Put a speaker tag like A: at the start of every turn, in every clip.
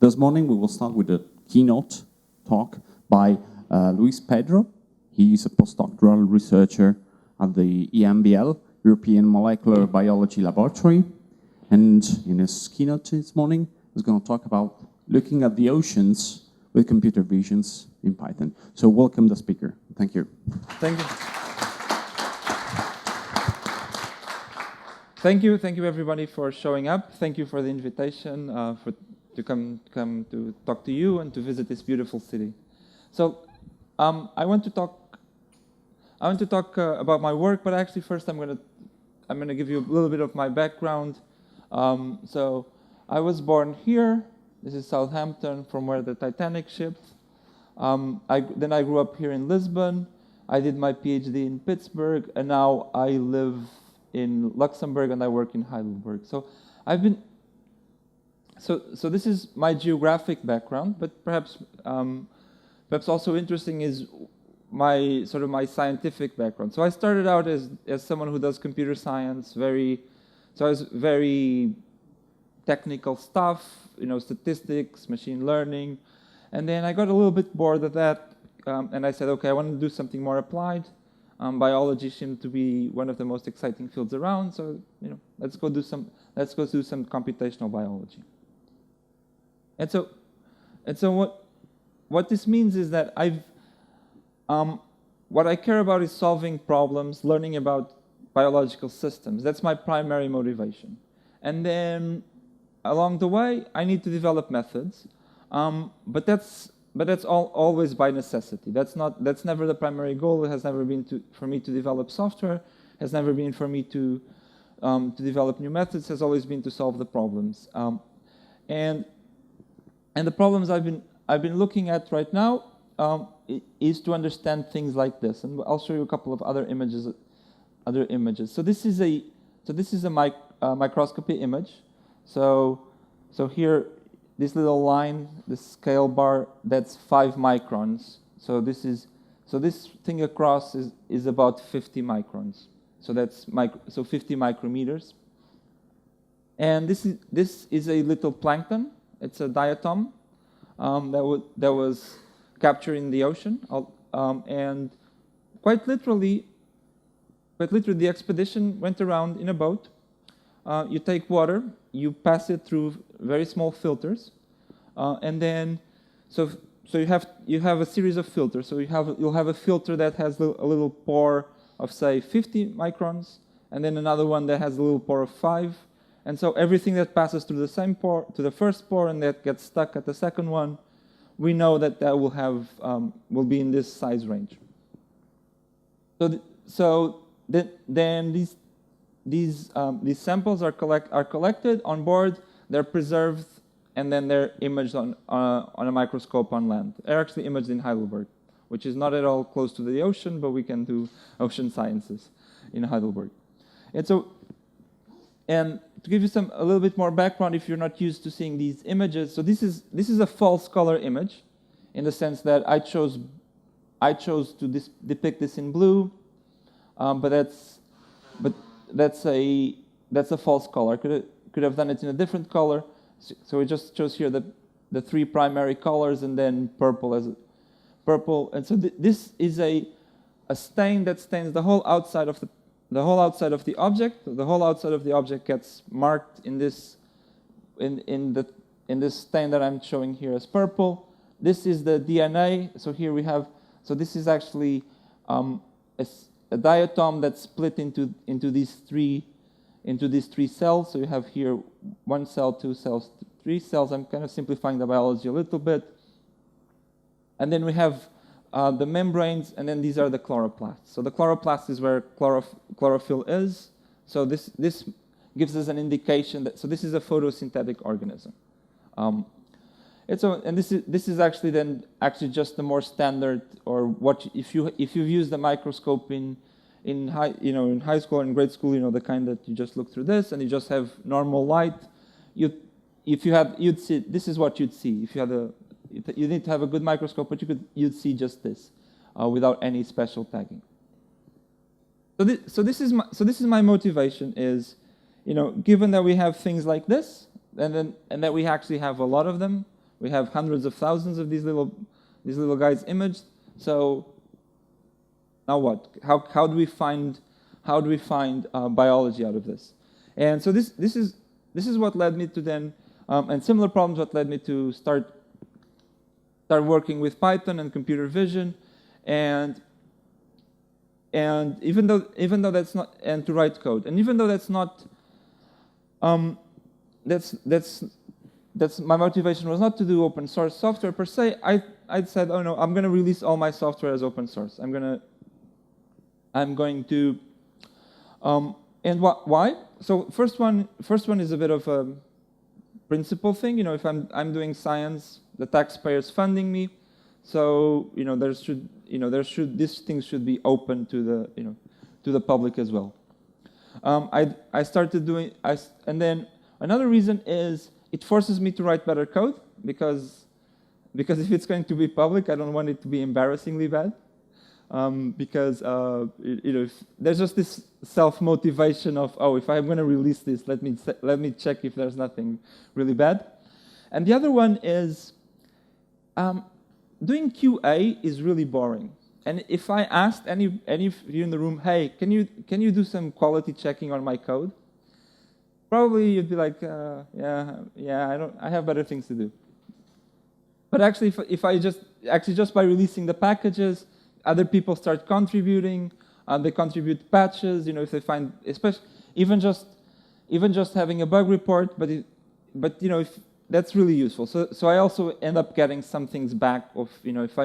A: This morning we will start with a keynote talk by Luis Pedro. He is a postdoctoral researcher at the EMBL, European Molecular Biology Laboratory. And in his keynote this morning, he's going to talk about looking at the oceans with computer visions in Python. So welcome the speaker. Thank you.
B: Thank you. Thank you everybody for showing up. Thank you for the invitation to come to talk to you and to visit this beautiful city. So I want to talk about my work, but actually first I'm gonna give you a little bit of my background. So I was born here. This is Southampton, from where the Titanic shipped. Then I grew up here in Lisbon. I did my PhD in Pittsburgh, and now I live in Luxembourg and I work in Heidelberg. So So this is my geographic background, but perhaps also interesting is my scientific background. So I started out as someone who does computer science, so I was very technical stuff, statistics, machine learning, and then I got a little bit bored of that, and I said, okay, I want to do something more applied. Biology seemed to be one of the most exciting fields around, so let's go do some computational biology. And so what this means is that what I care about is solving problems, learning about biological systems. That's my primary motivation. And then along the way, I need to develop methods, but that's always by necessity. That's never the primary goal. It has never been for me to develop software. It has never been for me to develop new methods. It has always been to solve the problems. And the problems I've been looking at right now is to understand things like this. And I'll show you a couple of other images. So this is a microscopy image. So here, this little line, this scale bar, that's 5 microns. So this thing across is about 50 microns. So that's 50 micrometers. And this is a little plankton. It's a diatom that was captured in the ocean, and quite literally, the expedition went around in a boat. You take water, you pass it through very small filters, and then so you have a series of filters. So you'll have a filter that has a little pore of, say, 50 microns, and then another one that has a little pore of 5. And so everything that passes through the same pore to the first pore and that gets stuck at the second one, we know that will be in this size range. So then these samples are collected on board, they're preserved, and then they're imaged on a microscope on land. They're actually imaged in Heidelberg, which is not at all close to the ocean, but we can do ocean sciences in Heidelberg. And to give you a little bit more background, if you're not used to seeing these images, so this is a false color image, in the sense that I chose to depict this in blue, but that's a false color. Could have done it in a different color. So we just chose here the 3 primary colors and then purple as purple. And so this is a stain that stains the whole outside of the object. The whole outside of the object gets marked in this stain that I'm showing here as purple. This is the DNA. So here we have. So this is actually a diatom that's split into these three cells. So you have here 1 cell, 2 cells, 3 cells. I'm kind of simplifying the biology a little bit. And then we have the membranes, and then these are the chloroplasts. So the chloroplast is where chlorophyll is. So this gives us an indication that this is a photosynthetic organism. And this is actually just the more standard, or what if you've used the microscope in high school or in grade school, the kind that you just look through this and you just have normal light. You'd see, this is what you'd see if you had you need to have a good microscope, but you'd see just this without any special tagging. So this is my motivation is, given that we have things like this, and that we actually have a lot of them, We have hundreds of thousands of these little guys imaged. So now what? How do we find biology out of this? And so this is what led me to then, and similar problems what led me to start working with Python and computer vision, and even though that's not, and to write code, and even though that's not, that's my motivation was not to do open source software per se. I said, oh no, I'm going to release all my software as open source. I'm going to, and why? So first one is a bit of a principle thing. You know, if I'm doing science, the taxpayer's funding me, so these things should be open to the public as well. I started doing, and then another reason is it forces me to write better code because if it's going to be public, I don't want it to be embarrassingly bad. Because if there's just this self-motivation of, oh, if I'm going to release this, let me check if there's nothing really bad. And the other one is doing QA is really boring. And if I asked any of you in the room, hey, can you do some quality checking on my code? Probably you'd be like, yeah, I have better things to do. But actually, if I just by releasing the packages, other people start contributing. They contribute patches. You know, if they find, especially even just having a bug report. But you know, if that's really useful. So I also end up getting some things back. Of, you know, if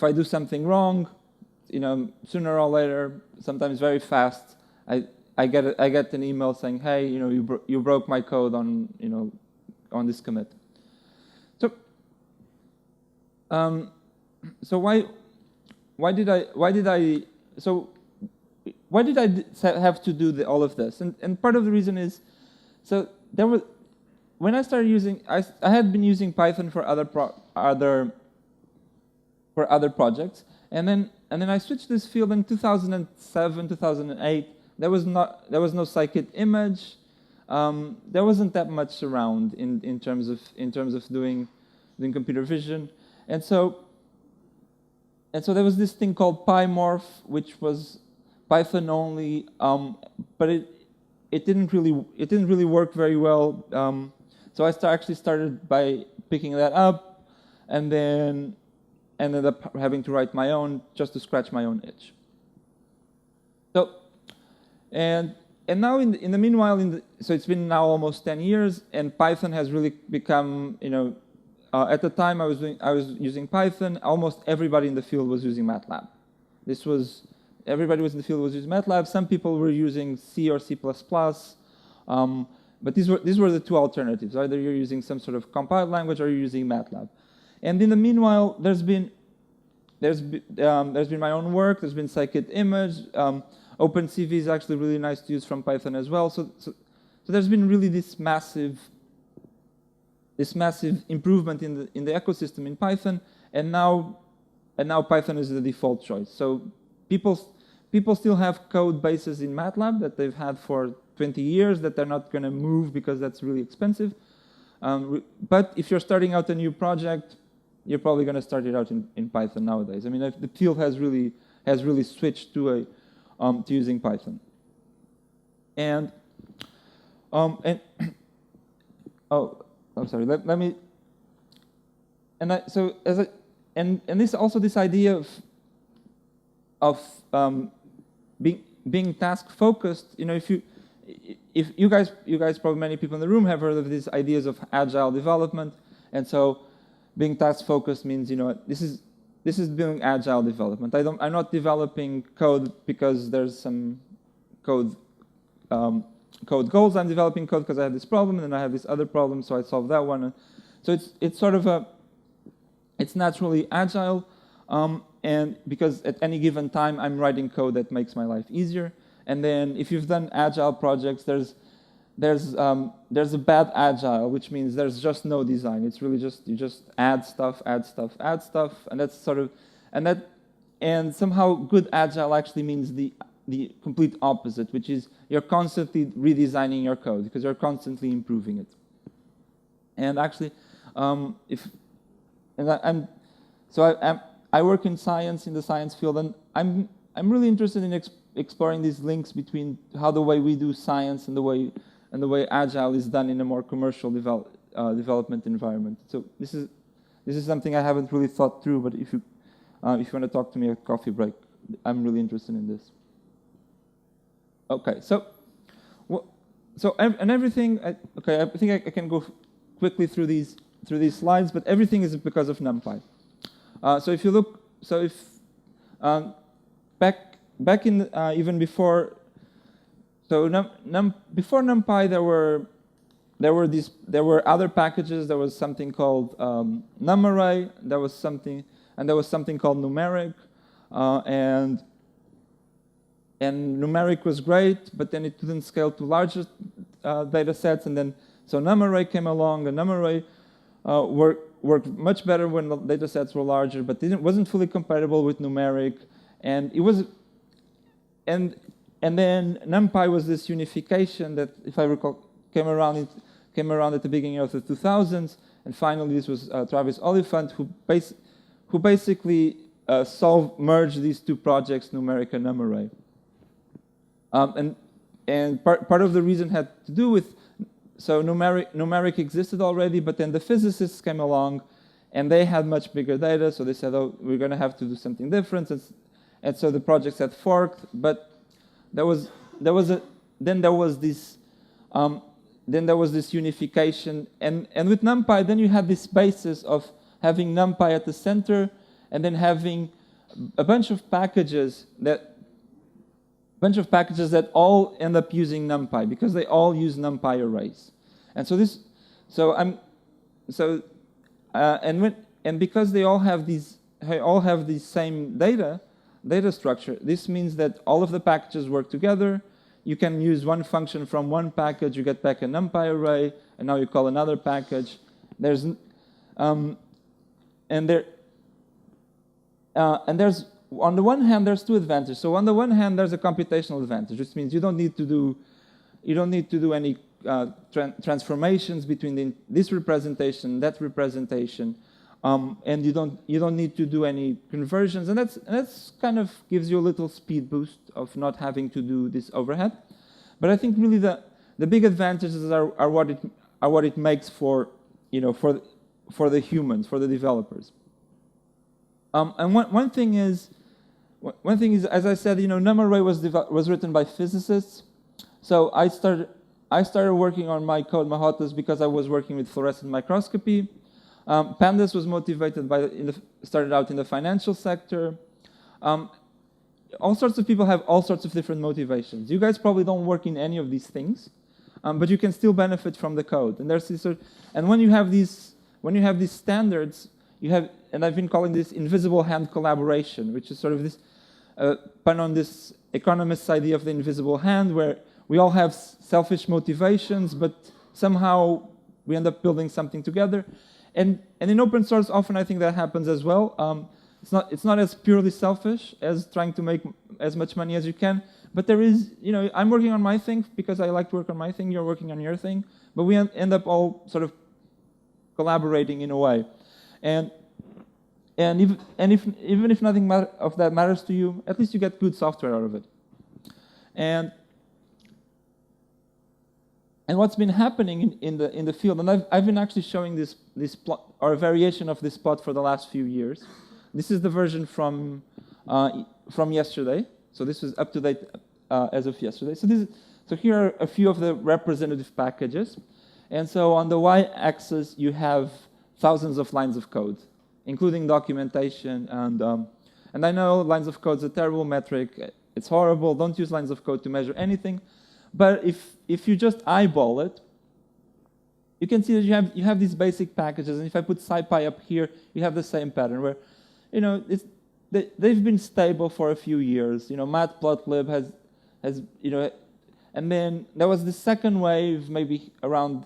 B: I do something wrong, you know, sooner or later, sometimes very fast, I get an email saying, hey, you know, you broke my code on, you know, on this commit. So why did I have to do all of this? And part of the reason is, so when I started using, I had been using Python for other projects, and then I switched this field in 2007, 2008. There was no scikit image. There wasn't that much around in terms of doing computer vision. And so there was this thing called PyMorph, which was Python only, but it didn't really work very well. So I actually started by picking that up, and then ended up having to write my own just to scratch my own itch. So and now in the meanwhile, so it's been now almost 10 years, and Python has really become, you know. At the time I was using Python, almost everybody in the field was using MATLAB. Everybody was in the field was using MATLAB. Some people were using C or C++, but these were the two alternatives. Either you're using some sort of compiled language or you're using MATLAB. And in the meanwhile, there's been my own work. There's been scikit-image. OpenCV is actually really nice to use from Python as well. So there's been really this massive improvement in the ecosystem in Python, and now Python is the default choice. So people still have code bases in MATLAB that they've had for 20 years that they're not going to move because that's really expensive. But if you're starting out a new project, you're probably going to start it out in Python nowadays. I mean, the field has really switched to using Python. And oh. I'm sorry. Let me. And this idea of being task focused. You know, if you guys probably many people in the room have heard of these ideas of agile development, and so being task focused means, you know, this is doing agile development. I'm not developing code because there's some code goals. I'm developing code because I have this problem, and then I have this other problem, so I solve that one. So it's sort of it's naturally agile, and because at any given time I'm writing code that makes my life easier. And then if you've done agile projects, there's a bad agile, which means there's just no design. It's really you just add stuff, and that's sort of and somehow good agile actually means the complete opposite, which is you're constantly redesigning your code because you're constantly improving it. And actually, I work in science, in the science field, and I'm really interested in exploring these links between how the way we do science and the way agile is done in a more commercial development environment. So this is something I haven't really thought through, but if you want to talk to me at coffee break, I'm really interested in this. Okay, and everything. I think I can go quickly through these slides, but everything is because of NumPy. So if you look, back in even before, before NumPy there were other packages. There was something called NumArray. There was something called numeric, and numeric was great, but then it didn't scale to larger data sets. And then so NumArray came along, and NumArray worked much better when the data sets were larger, but wasn't fully compatible with numeric. And it was, and then NumPy was this unification that, if I recall, came around at the beginning of the 2000s. And finally, this was Travis Oliphant who basically merged these two projects, numeric and NumArray. And part of the reason had to do with, so numeric existed already, but then the physicists came along, and they had much bigger data, so they said, oh, we're going to have to do something different, and so the projects had forked. But then there was this unification, and with NumPy, then you had this basis of having NumPy at the center, and then having a bunch of packages that all end up using NumPy because they all use NumPy arrays. And and because they all have the same data structure, this means that all of the packages work together. You can use one function from one package, you get back a NumPy array, and now you call another package. There's on the one hand, there's two advantages. So on the one hand, there's a computational advantage, which means you don't need to do any transformations between this representation, that representation, and you don't need to do any conversions, and that's kind of gives you a little speed boost of not having to do this overhead. But I think really the big advantages are what it makes for the humans, for the developers. And one thing is, as I said, NumArray was written by physicists. So I started working on my code Mahotas because I was working with fluorescent microscopy. Pandas was motivated started out in the financial sector. All sorts of people have all sorts of different motivations. You guys probably don't work in any of these things, but you can still benefit from the code. And there's this and when you have these standards, you have, and I've been calling this invisible hand collaboration, which is sort of this pun on this economist's idea of the invisible hand, where we all have selfish motivations, but somehow we end up building something together. And in open source, often I think that happens as well. It's not as purely selfish as trying to make as much money as you can, but there is, I'm working on my thing because I like to work on my thing, you're working on your thing, but we end up all sort of collaborating in a way. And even if nothing of that matters to you, at least you get good software out of it. And what's been happening in the field, and I've been actually showing this plot or a variation of this plot for the last few years. This is the version from yesterday. So this was up to date as of yesterday. So here are a few of the representative packages. And so on the y-axis, you have thousands of lines of code, including documentation. And I know lines of code is a terrible metric. It's horrible. Don't use lines of code to measure anything. But if you just eyeball it, you can see that you have these basic packages. And if I put SciPy up here, you have the same pattern where, they've been stable for a few years. Matplotlib has and then there was the second wave, maybe around,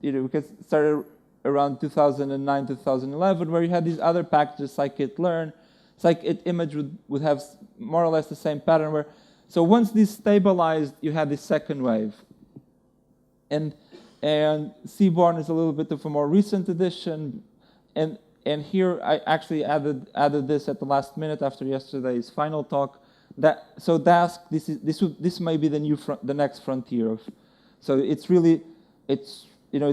B: because it started around 2009, 2011, where you had these other packages, scikit-learn. Scikit-image would have more or less the same pattern where, so once this stabilized, you had this second wave. And And Seaborn is a little bit of a more recent addition, and here I actually added this at the last minute after yesterday's final talk. So Dask, this may be the next frontier of. So it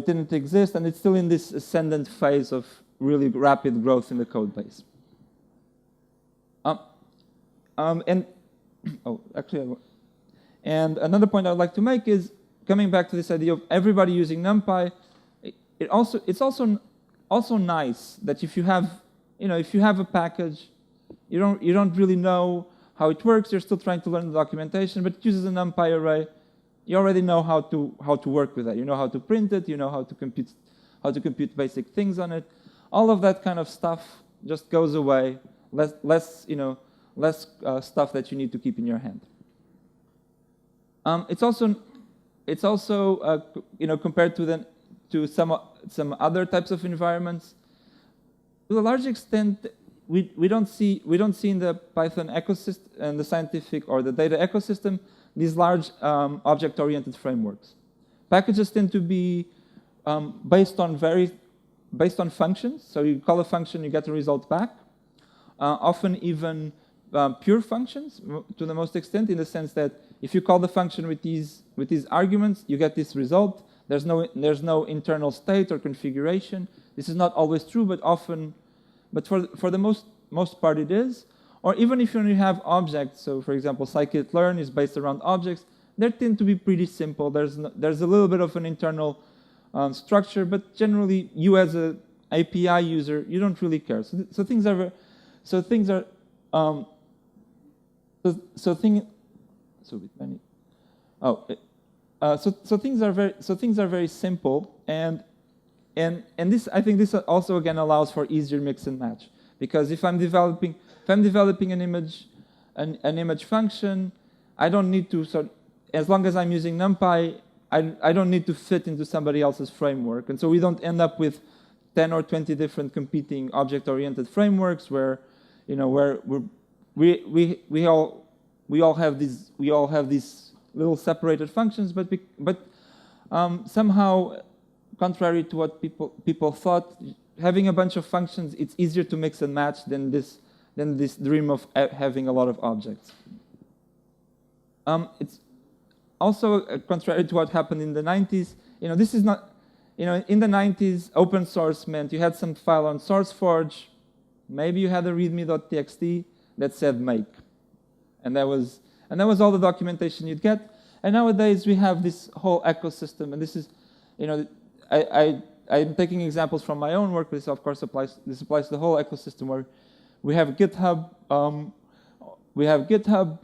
B: didn't exist, and it's still in this ascendant phase of really rapid growth in the code base. And another point I would like to make is coming back to this idea of everybody using NumPy. It's also nice that if you have a package, you don't really know how it works. You're still trying to learn the documentation, but it uses a NumPy array. You already know how to work with that. You know how to print it. You know how to compute basic things on it. All of that kind of stuff just goes away. Less stuff that you need to keep in your hand. It's also compared to some other types of environments. To a large extent, we don't see in the Python ecosystem and the scientific or the data ecosystem these large object-oriented frameworks. Packages tend to be based on functions. So you call a function, you get a result back. Often even pure functions to the most extent, in the sense that if you call the function with these arguments, you get this result. There's no internal state or configuration. This is not always true, but often, but for the most part it is. Or even if you only have objects, so for example, scikit-learn is based around objects, they tend to be pretty simple. There's a little bit of an internal structure, but generally you as an API user, you don't really care. So things are very simple, and this, I think this also again allows for easier mix and match, because if I'm developing an image function, I don't need to as long as I'm using NumPy, I don't need to fit into somebody else's framework, and so we don't end up with 10 or 20 different competing object-oriented frameworks where we all have these little separated functions, but somehow, contrary to what people thought, having a bunch of functions, it's easier to mix and match than this dream of having a lot of objects. It's also contrary to what happened in the 90s. This is not. In the 90s, open source meant you had some file on SourceForge. Maybe you had a readme.txt that said make, and that was all the documentation you'd get. And nowadays we have this whole ecosystem, and this is, I'm taking examples from my own work, but this of course applies to the whole ecosystem, where we have GitHub.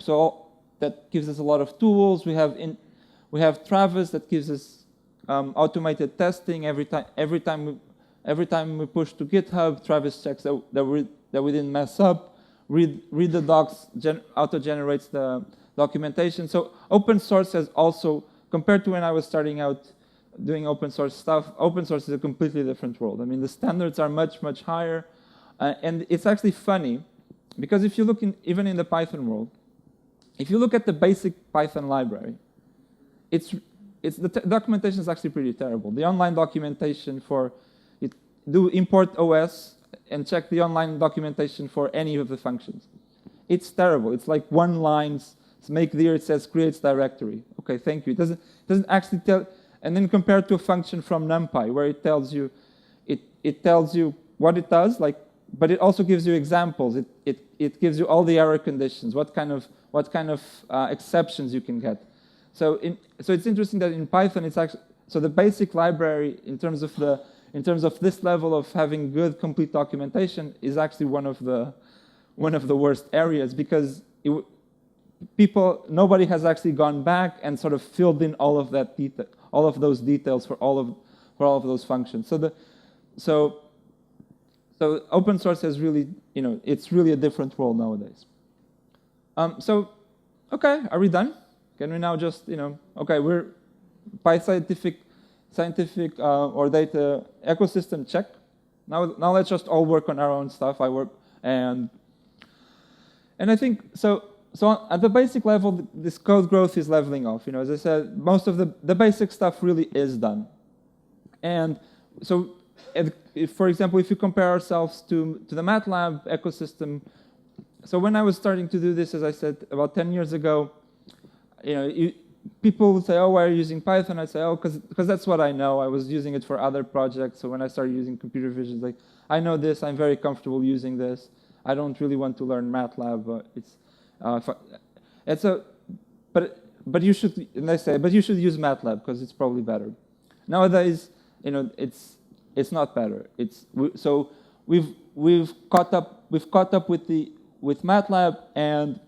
B: So that gives us a lot of tools. We have Travis that gives us automated testing. Every time we push to GitHub, Travis checks that we didn't mess up. Read the docs, auto-generates the documentation. So open source has also, compared to when I was starting out doing open source stuff, open source is a completely different world. I mean, the standards are much, much higher. And it's actually funny, because if you look even in the Python world, if you look at the basic Python library, the documentation is actually pretty terrible. The online documentation do import OS and check the online documentation for any of the functions. It's terrible. It's like one line. Make there, it says creates directory. Okay, thank you. It doesn't actually tell. And then compared to a function from NumPy, where it tells you what it does, but it also gives you examples. It gives you all the error conditions, what kind of exceptions you can get. So it's interesting that in Python it's actually, so the basic library in terms of this level of having good complete documentation is actually one of the worst areas, because nobody has actually gone back and sort of filled in all of those details for all of those functions. So open source has really, it's really a different world nowadays. Okay, are we done? Can we now just, okay, we're by scientific or data ecosystem check. Now let's just all work on our own stuff. And I think so at the basic level, this code growth is leveling off. As I said, most of the basic stuff really is done. And so, if, for example, if you compare ourselves to the MATLAB ecosystem, so when I was starting to do this, as I said, about 10 years ago, people would say, oh, why are you using Python? I'd say, oh, because that's what I know. I was using it for other projects. So when I started using computer vision, like, I know this. I'm very comfortable using this. I don't really want to learn MATLAB. But you should, and they say, but you should use MATLAB because it's probably better. Nowadays, it's not better. So we've caught up with MATLAB, and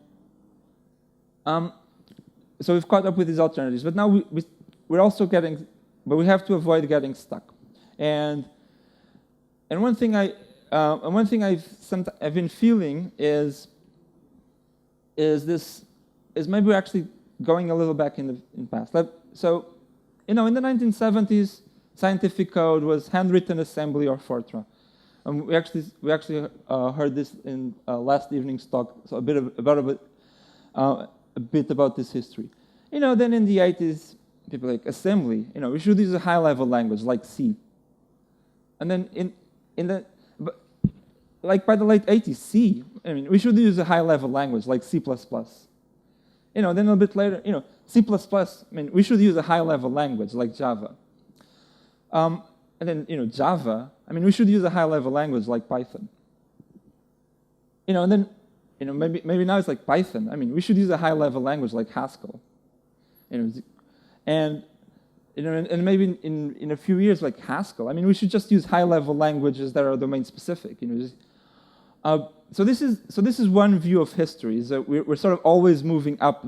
B: so we've caught up with these alternatives. But now we're also but we have to avoid getting stuck. And one thing I've been feeling is maybe we're actually going a little back in the past. So, in the 1970s, scientific code was handwritten assembly or Fortran. We actually heard this in last evening's talk, so a bit about this history. Then in the 80s, people like assembly. We should use a high-level language like C. And then by the late 80s, C. We should use a high-level language like C++. Then a bit later, C++. We should use a high-level language like Java. And then, Java. We should use a high-level language like Python. And then, maybe now it's like Python. We should use a high-level language like Haskell. And maybe in a few years like Haskell. We should just use high-level languages that are domain-specific. So this is one view of history. Is that we're sort of always moving up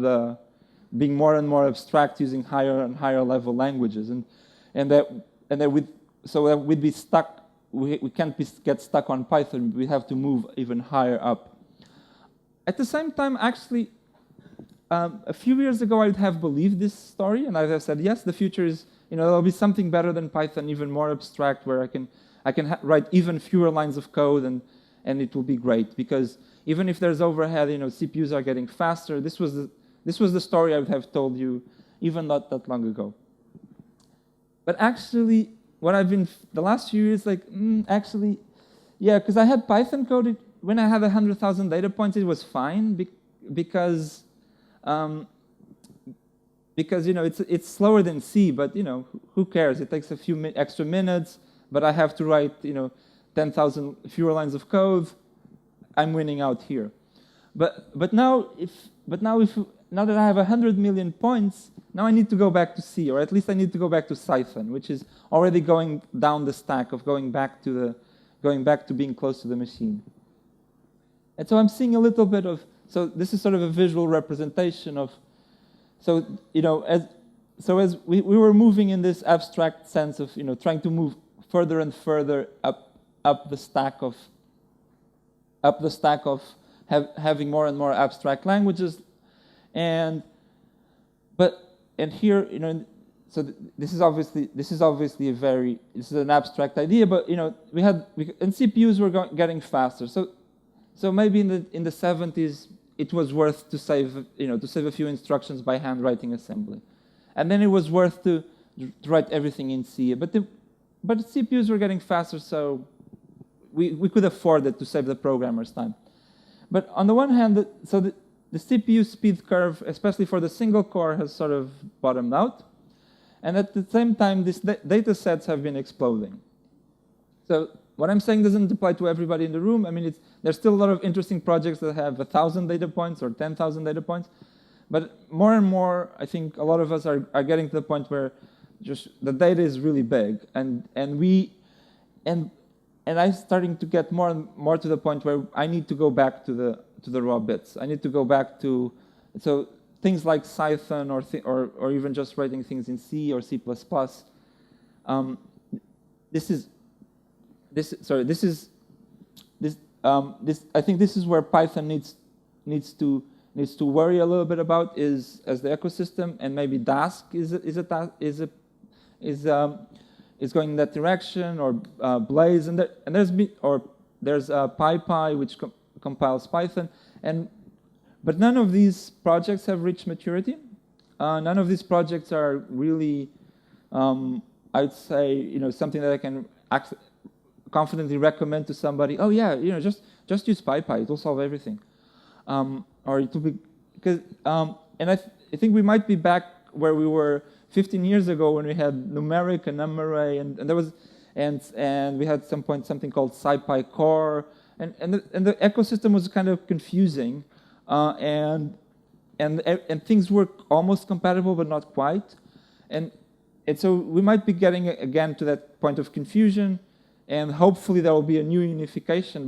B: being more and more abstract, using higher and higher level languages, and that we'd be stuck. We can't get stuck on Python. We have to move even higher up. At the same time, actually, a few years ago, I'd have believed this story, and I'd have said, yes, the future is, there'll be something better than Python, even more abstract, where I can write even fewer lines of code, and it will be great. Because even if there's overhead, CPUs are getting faster. This was the story I would have told you even not that long ago. But actually, what I've been the last few years, actually, yeah, because I had Python coded when I had 100,000 data points, it was fine because it's slower than C, but who cares? It takes a few extra minutes, but I have to write 10,000 fewer lines of code. I'm winning out here. But now that I have 100 million points, now I need to go back to C, or at least I need to go back to Python, which is already going down the stack of going back to being close to the machine. And so I'm seeing a little bit of, so this is sort of a visual representation of, as we were moving in this abstract sense of, trying to move further and further up the stack of having more and more abstract languages, and here, so this is obviously an abstract idea, but and CPUs were getting faster. So maybe in the 70s it was worth to save a few instructions by handwriting assembly, and then it was worth to write everything in C. But CPUs were getting faster, so we could afford it to save the programmer's time. But on the one hand, the CPU speed curve, especially for the single core, has sort of bottomed out. And at the same time, these data sets have been exploding. So what I'm saying doesn't apply to everybody in the room. There's still a lot of interesting projects that have 1,000 data points or 10,000 data points. But more and more, I think a lot of us are getting to the point where just the data is really big. And I'm starting to get more and more to the point where I need to go back to the raw bits. I need to go back to things like Python or even just writing things in C or C++. I think this is where Python needs to worry a little bit about is as the ecosystem, and maybe Dask is going in that direction, or Blaze, and there's PyPy, which compiles Python, but none of these projects have reached maturity. None of these projects are really, I'd say, something that I can confidently recommend to somebody. Oh yeah, just use PyPy. It will solve everything. Or it will be because, and I think we might be back where we were 15 years ago when we had numeric and numarray, and there was, and we had some point something called SciPy Core, and the ecosystem was kind of confusing, and things were almost compatible but not quite, and so we might be getting again to that point of confusion, and hopefully there will be a new unification.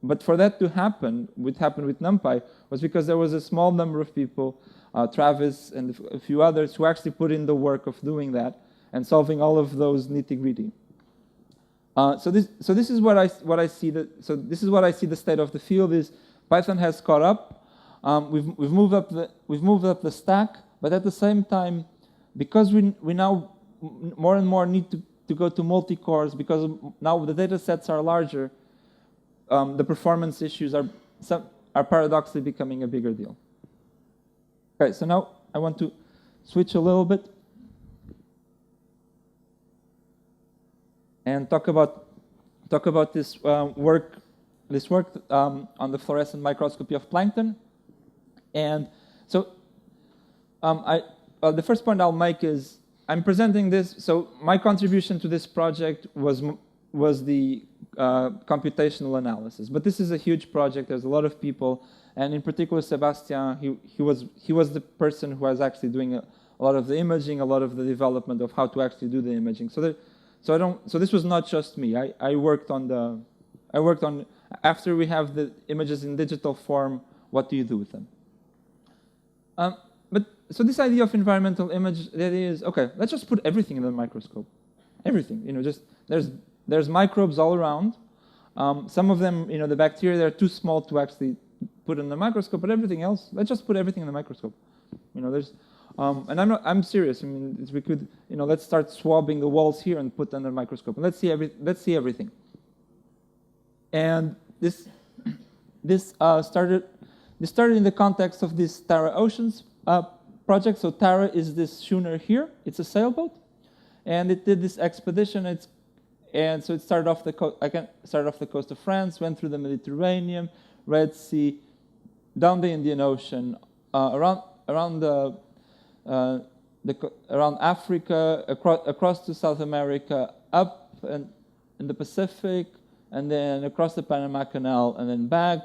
B: But for that to happen, what happened with NumPy was because there was a small number of people, Travis and a few others, who actually put in the work of doing that and solving all of those nitty-gritty. So this is what I see. This is what I see. The state of the field is Python has caught up. We've moved up the stack, but at the same time, because we now more and more need to go to multi-cores, because now the data sets are larger, the performance issues are paradoxically becoming a bigger deal. Okay, so now I want to switch a little bit and talk about this work on the fluorescent microscopy of plankton. And so the first point I'll make is I'm presenting this. So my contribution to this project was the computational analysis, but this is a huge project. There's a lot of people, and in particular, Sebastian. He was the person who was actually doing a lot of the imaging, a lot of the development of how to actually do the imaging. So this was not just me. I worked on after we have the images in digital form. What do you do with them? So this idea of environmental image, that is, okay, let's just put everything in the microscope. Everything, just there's microbes all around. Some of them, the bacteria, they're too small to actually put in the microscope, but everything else, let's just put everything in the microscope. There's, and I'm serious. I mean, we could, let's start swabbing the walls here and put under the microscope, and let's see everything. And this started in the context of this Tara Oceans project. So Tara is this schooner here. It's a sailboat, and it did this expedition. And so it started off the coast of France, went through the Mediterranean, Red Sea, down the Indian Ocean, around Africa, across to South America, up in the Pacific, and then across the Panama Canal, and then back,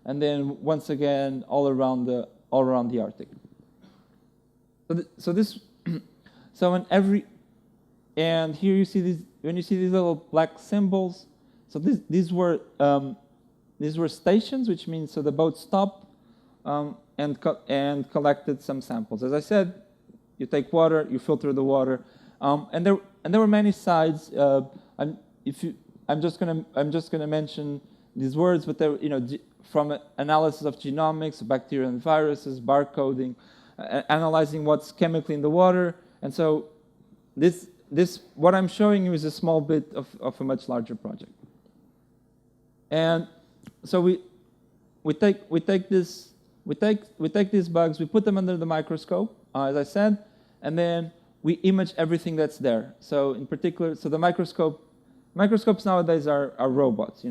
B: and then once again all around the Arctic. And here you see these. When you see these little black symbols, so these were stations, which means so the boat stopped and collected some samples. As I said, you take water, you filter the water, and there were many sides. I'm just gonna mention these words, but there, from analysis of genomics, bacteria and viruses, barcoding, analyzing what's chemically in the water, and so this what I'm showing you is a small bit of a much larger project. And so we take these bugs, we put them under the microscope, as I said, and then we image everything that's there. So in particular, so the microscopes nowadays are robots.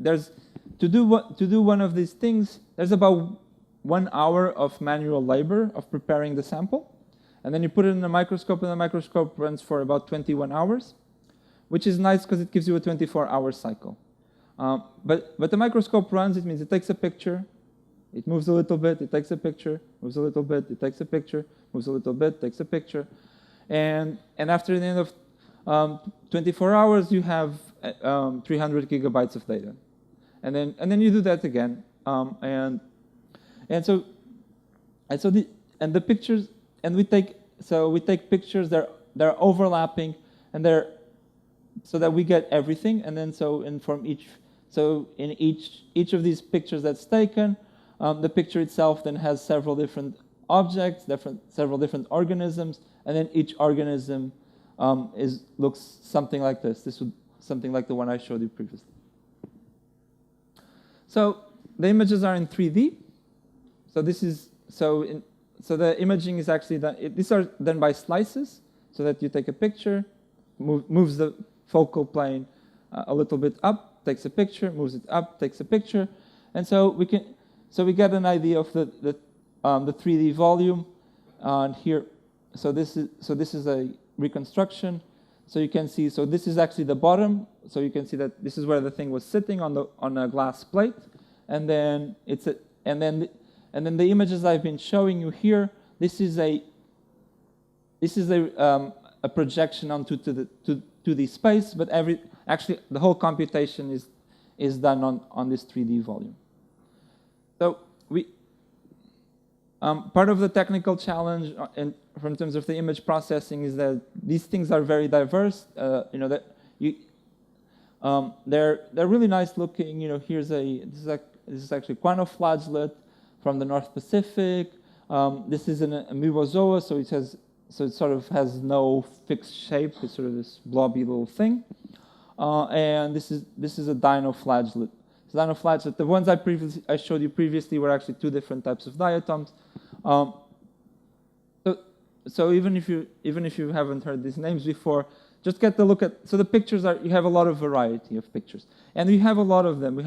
B: There's to do one of these things, there's about 1 hour of manual labor of preparing the sample. And then you put it in the microscope, and the microscope runs for about 21 hours, which is nice because it gives you a 24-hour cycle. But the microscope runs, it means it takes a picture, it moves a little bit, it takes a picture, moves a little bit, it takes a picture, moves a little bit, takes a picture. And after the end of 24 hours, you have 300 gigabytes of data. And then you do that again. And the pictures, and we take pictures, they're overlapping, and so that we get everything, and then in each of these pictures that's taken, the picture itself then has several different objects, several different organisms, and then each organism looks something like this. This would something like the one I showed you previously. So the images are in 3D. So the imaging is actually done. These are done by slices, so that you take a picture, moves the focal plane a little bit up, takes a picture, moves it up, takes a picture, and so we get an idea of the 3D volume. And here, so this is a reconstruction. So you can see, so this is actually the bottom. So you can see that this is where the thing was sitting on a glass plate, and then the images I've been showing you here. This is a projection onto the space, but actually the whole computation is done on this 3D volume. So part of the technical challenge in terms of the image processing is that these things are very diverse. They're really nice looking. This is actually quanoflagellate from the North Pacific. This is an amoebozoa, so it sort of has no fixed shape. It's sort of this blobby little thing. And this is a dinoflagellate. So dinoflagellate. The ones I showed you previously were actually two different types of diatoms. So even if you haven't heard these names before, just get to look at. So the pictures you have a lot of variety of pictures, and we have a lot of them. We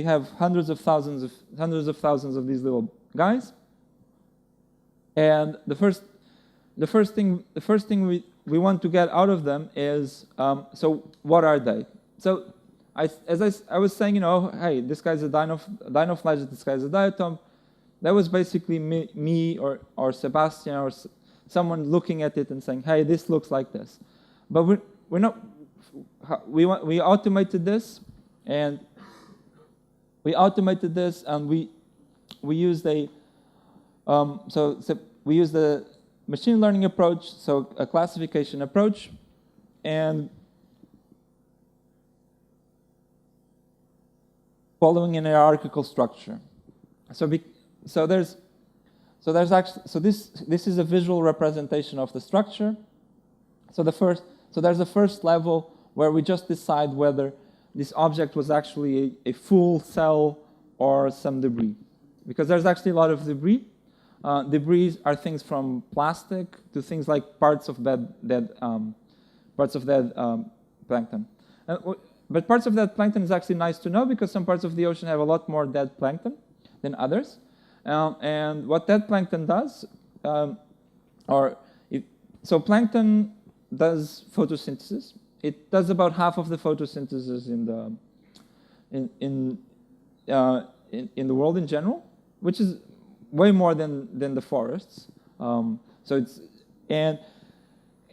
B: have hundreds of thousands of these little guys. And the first thing we want to get out of them is, so what are they? So I was saying, hey, this guy's a dinoflagellate, this guy's a diatom. That was basically me or Sebastian or someone looking at it and saying, hey, this looks like this. But we're not. We automated this, and we used we use the machine learning approach, so a classification approach, and following an hierarchical structure. This is a visual representation of the structure. So there's a first level where we just decide whether this object was actually a full cell or some debris, because there's actually a lot of debris. Debris are things from plastic to things like parts of dead plankton. But parts of that plankton is actually nice to know, because some parts of the ocean have a lot more dead plankton than others. And what dead plankton does, so plankton does photosynthesis. It does about half of the photosynthesis in the world in general, which is way more than the forests. So when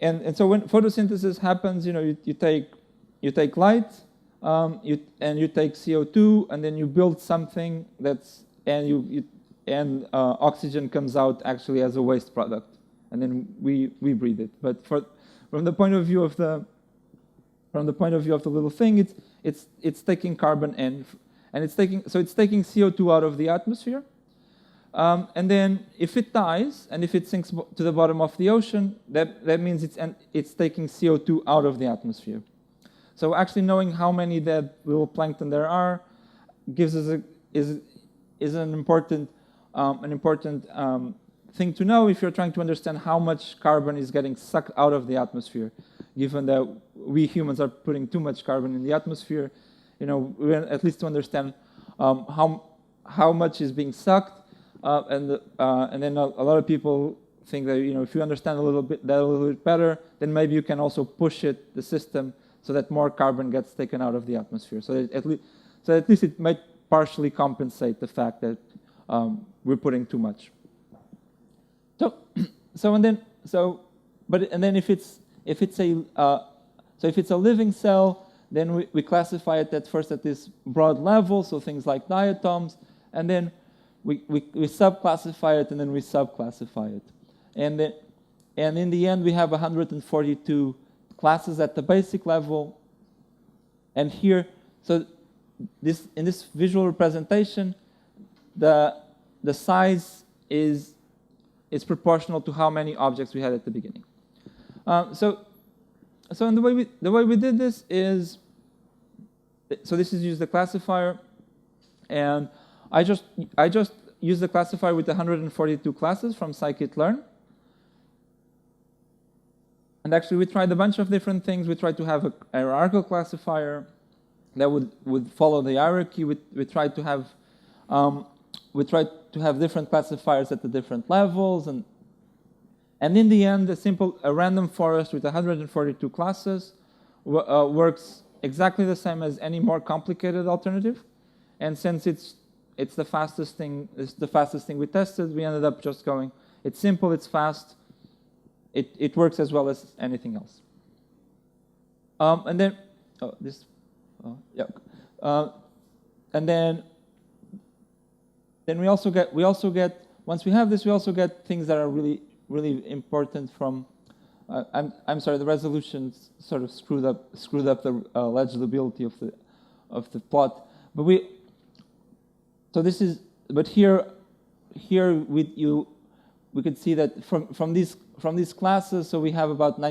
B: photosynthesis happens, you take light, you take CO2, and then you build something and oxygen comes out actually as a waste product, and then we breathe it. But from the point of view of the little thing, it's taking carbon and it's taking CO2 out of the atmosphere. And then if it dies and if it sinks to the bottom of the ocean, that means it's taking CO2 out of the atmosphere. So actually knowing how many dead little plankton there are gives us is an important thing to know if you're trying to understand how much carbon is getting sucked out of the atmosphere, given that we humans are putting too much carbon in the atmosphere. At least to understand how much is being sucked. And then a lot of people think that if you understand a little bit better, then maybe you can also push the system so that more carbon gets taken out of the atmosphere. So at least it might partially compensate the fact that we're putting too much. And then if it's a living cell, then we classify it at first at this broad level, so things like diatoms, and then we subclassify it, and then we subclassify it. And in the end, we have 142 classes at the basic level. And here, so in this visual representation, the size is proportional to how many objects we had at the beginning. So in the way we did this is, so this is use the classifier, and I just use the classifier with 142 classes from scikit-learn, And actually, we tried a bunch of different things. We tried to have a hierarchical classifier that would follow the hierarchy. We tried to have different classifiers at the different levels, and in the end, a random forest with 142 classes works exactly the same as any more complicated alternative. And since it's the fastest thing we tested, we ended up just going, it's simple, it's fast, it works as well as anything else. And then, and then we also get once we have this, we also get things that are really important from. I'm sorry, the resolutions sort of screwed up the legibility of the plot. But here we could see that from these classes, so we have about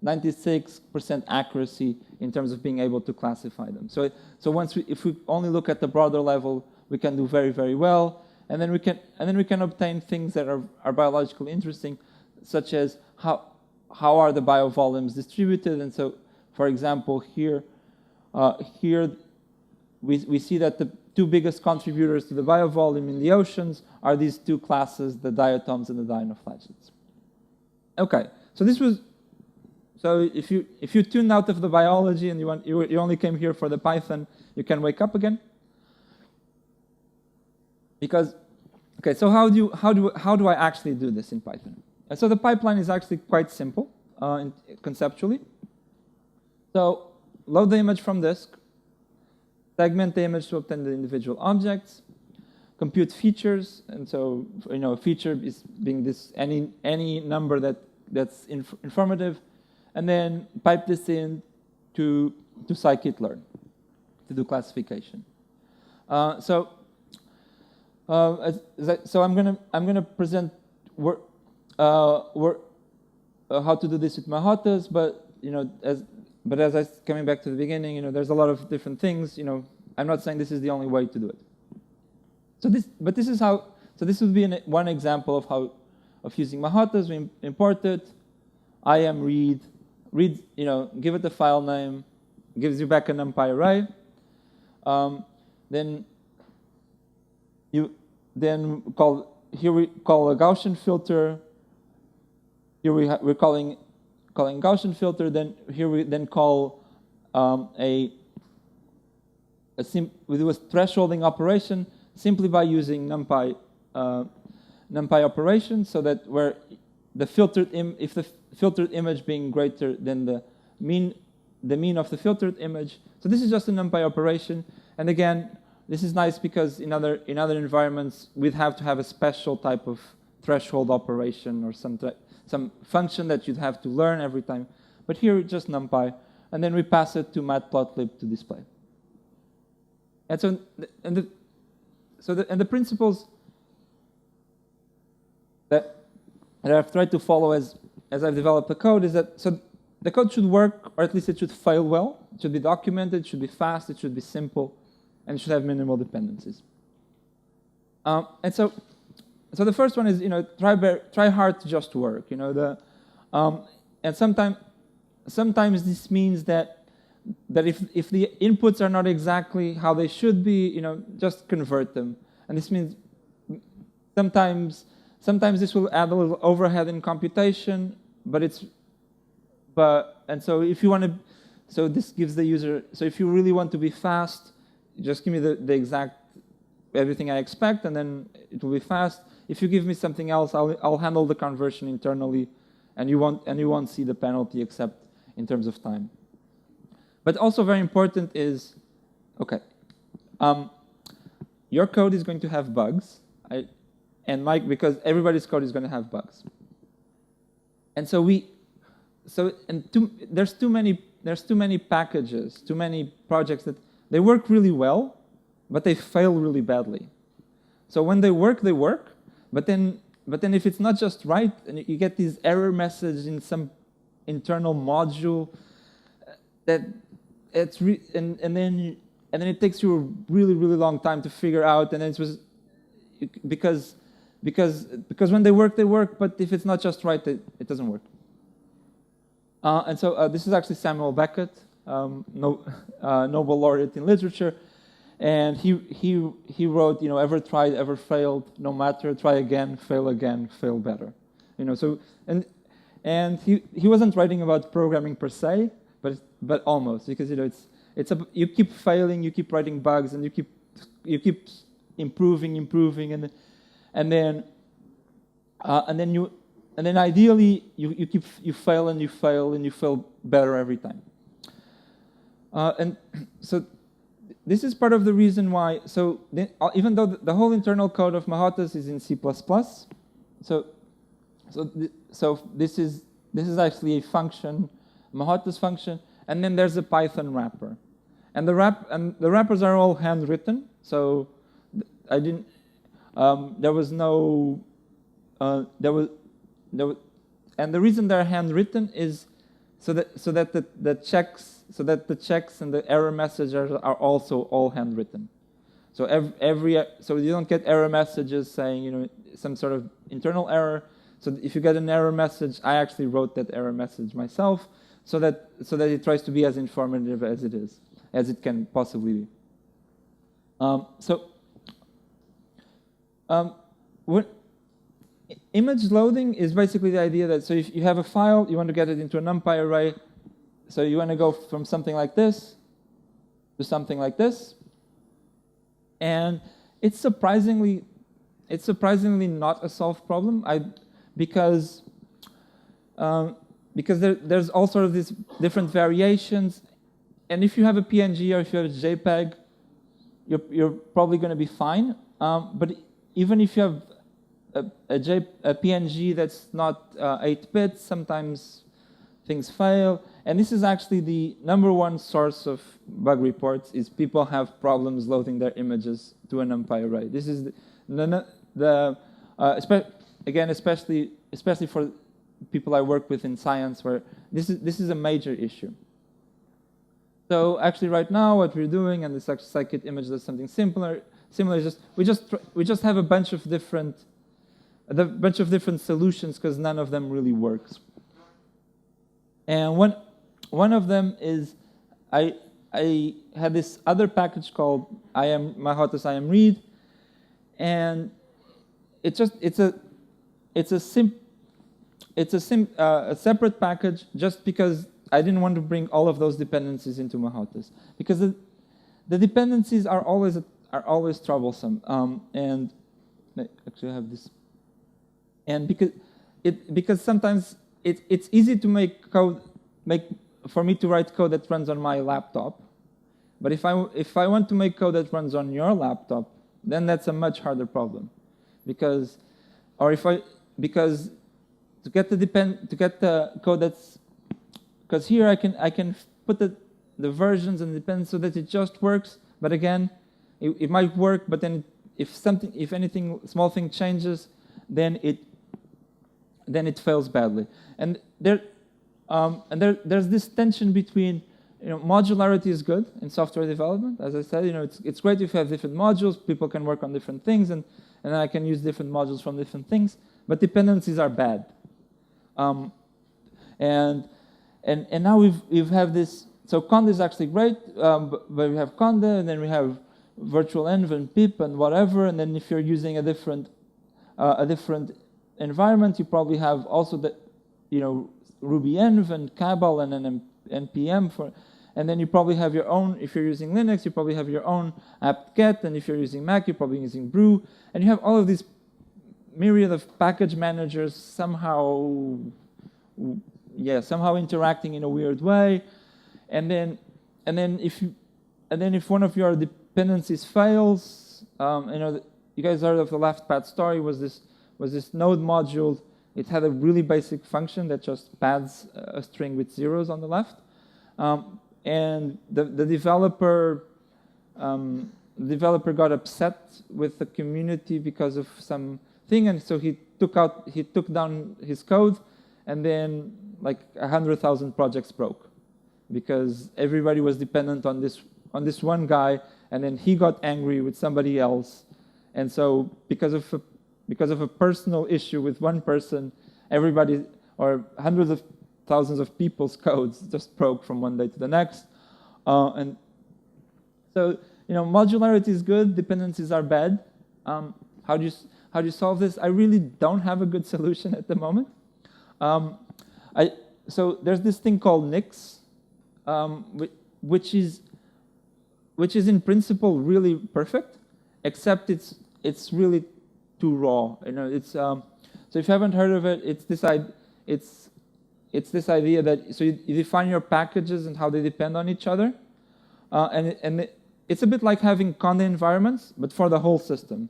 B: 96% accuracy in terms of being able to classify them. So if we only look at the broader level, we can do very, very well, and then we can obtain things that are biologically interesting, such as how are the biovolumes distributed. And so, for example, here we see that the two biggest contributors to the biovolume in the oceans are these two classes, the diatoms and the dinoflagellates. Okay, so if you tuned out of the biology and you only came here for the Python, you can wake up again. Because, okay, so how do I actually do this in Python? So the pipeline is actually quite simple conceptually. So load the image from disk, segment the image to obtain the individual objects, compute features, and so a feature is being this any number that's informative, and then pipe this in to scikit-learn to do classification. So I'm gonna present how to do this with Mahotas, but as I coming back to the beginning, there's a lot of different things. I'm not saying this is the only way to do it. So this would be one example of using Mahotas. We import it, IM read, give it the file name, gives you back a NumPy array. Then we call a Gaussian filter. Here we're calling Gaussian filter. Then here we call we do a thresholding operation simply by using NumPy operation, so that where the if the filtered image being greater than the mean of the filtered image. So this is just a NumPy operation, and again, this is nice because in other environments we'd have to have a special type of threshold operation or some function that you'd have to learn every time. But here it's just NumPy, and then we pass it to matplotlib to display. And so the principles that I've tried to follow as I've developed the code is that the code should work, or at least it should fail well. It should be documented, it should be fast, it should be simple, and it should have minimal dependencies. And so the first one is try hard to just work. And sometimes this means that if the inputs are not exactly how they should be, just convert them. And this means sometimes this will add a little overhead in computation, and so if you want to, so this gives the user, so if you really want to be fast, just give me the exact everything I expect, and then it will be fast. If you give me something else, I'll handle the conversion internally, and you won't see the penalty except in terms of time. But also very important is, okay, your code is going to have bugs, because everybody's code is going to have bugs. And there's too many packages, too many projects that they work really well, but they fail really badly. So when they work, but then if it's not just right, and you get these error messages in some internal module, that and then it takes you a really long time to figure out, and it was because when they work, but if it's not just right, it doesn't work. And so this is actually Samuel Beckett, Nobel laureate in literature, and he wrote, ever tried, ever failed, no matter, try again, fail better. So and he wasn't writing about programming per se, but almost, because you keep failing, you keep writing bugs, and you keep improving, and then ideally you fail and you fail better every time. And so this is part of the reason why. So even though the whole internal code of Mahotas is in C++, so this is actually a function, Mahotas function, and then there's a Python wrapper, and the wrappers are all handwritten. So I didn't. There was no. There was, and the reason they're handwritten is so that the checks and the error messages are also all handwritten. So so you don't get error messages saying some sort of internal error. So if you get an error message, I actually wrote that error message myself, so that it tries to be as informative as it can possibly be. Image loading is basically the idea that, so if you have a file, you want to get it into a NumPy array, so you want to go from something like this to something like this, and it's surprisingly not a solved problem. Because there's all sort of these different variations, and if you have a PNG or if you have a JPEG, you're probably going to be fine. But even if you have a PNG that's not 8 bits, sometimes things fail. And this is actually the -- source of bug reports, is people have problems loading their images to a NumPy array. This is especially for people I work with in science, where this is a major issue. So actually right now what we're doing, and this scikit image does something similar is we just have a bunch of different solutions, because none of them really works. And one of them is I had this other package called Mahotas IAMRead, and it's a separate package, just because I didn't want to bring all of those dependencies into Mahotas, because the dependencies are always troublesome. And I actually have this, and because sometimes it's easy to for me to write code that runs on my laptop, but if I want to make code that runs on your laptop, then that's a much harder problem, because to get the code because here I can put the versions and depends so that it just works. But again, it might work, but then if anything, small thing changes, then it fails badly. And there's this tension between, modularity is good in software development. As I said, it's great if you have different modules, people can work on different things, and I can use different modules from different things. But dependencies are bad. And now we've have this. So Conda is actually great, but we have Conda, and then we have virtual env and pip and whatever. And then if you're using a different environment, you probably have also the Ruby env and Cabal and an npm for. And then you probably have your own. If you're using Linux, you probably have your own apt-get, and if you're using Mac, you're probably using Brew, and you have all of these myriad of package managers somehow interacting in a weird way, and then if one of your dependencies fails, you guys heard of the left pad story, was this node module. It had a really basic function that just pads a string with zeros on the left, and the developer got upset with the community because of some thing, and so he took down his code, and then like 100,000 projects broke because everybody was dependent on this one guy, and then he got angry with somebody else, and so because of a personal issue with one person, everybody or hundreds of thousands of people's codes just broke from one day to the next. And so, modularity is good, dependencies are bad. How do you solve this? I really don't have a good solution at the moment. So there's this thing called NICs, which is in principle really perfect, except it's really too raw. So if you haven't heard of it, it's this idea that so you define your packages and how they depend on each other, and it's a bit like having Conda environments, but for the whole system.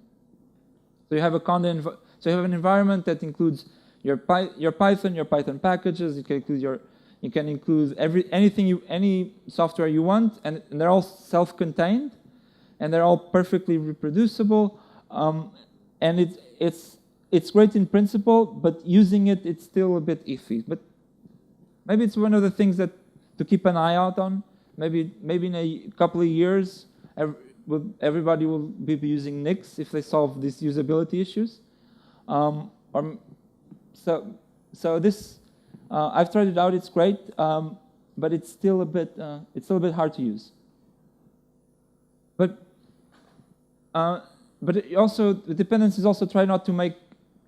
B: So you have an environment that includes your Python packages. You can include any software you want, and they're all self-contained, and they're all perfectly reproducible. And it's great in principle, but using it's still a bit iffy. But maybe it's one of the things that to keep an eye out on. Maybe in a couple of years, everybody will be using NICs if they solve these usability issues. So this, I've tried it out. It's great, but it's still a bit hard to use. But it also the dependencies also try not to make.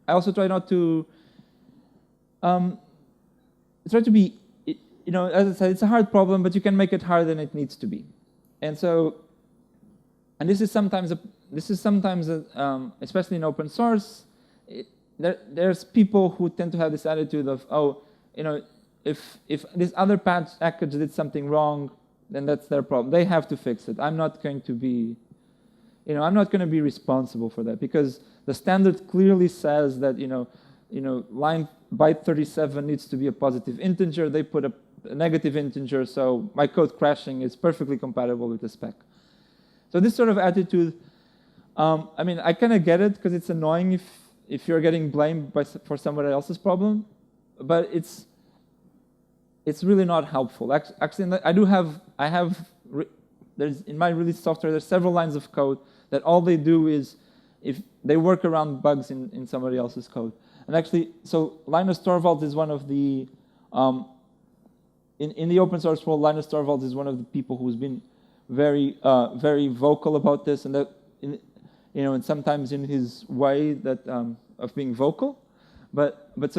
B: I also try not to. Try to be, as I said, it's a hard problem, but you can make it harder than it needs to be, and so. And this is sometimes, especially in open source, there's people who tend to have this attitude of, if this other package did something wrong, then that's their problem. They have to fix it. I'm not going to be, I'm not going to be responsible for that, because the standard clearly says that, line byte 37 needs to be a positive integer. They put a negative integer, so my code crashing is perfectly compatible with the spec. So this sort of attitude, I kind of get it, because it's annoying if you're getting blamed for somebody else's problem, but it's really not helpful. Actually, there's in my release software, there's several lines of code that all they do is if they work around bugs in somebody else's code. And actually, so Linus Torvalds is one of the in the open source world, Linus Torvalds is one of the people who's been very vocal about this, and that and sometimes in his way that of being vocal, but this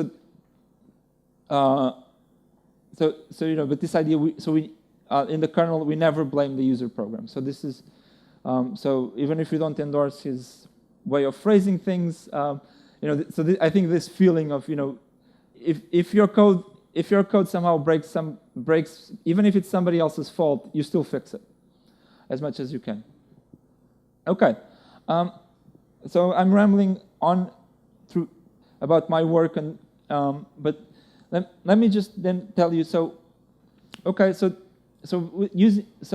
B: idea in the kernel we never blame the user program. So this is so even if you don't endorse his way of phrasing things, I think this feeling of if your code somehow breaks, even if it's somebody else's fault, you still fix it as much as you can. Okay, so I'm rambling on through about my work, and but let me just then tell you. So, okay, so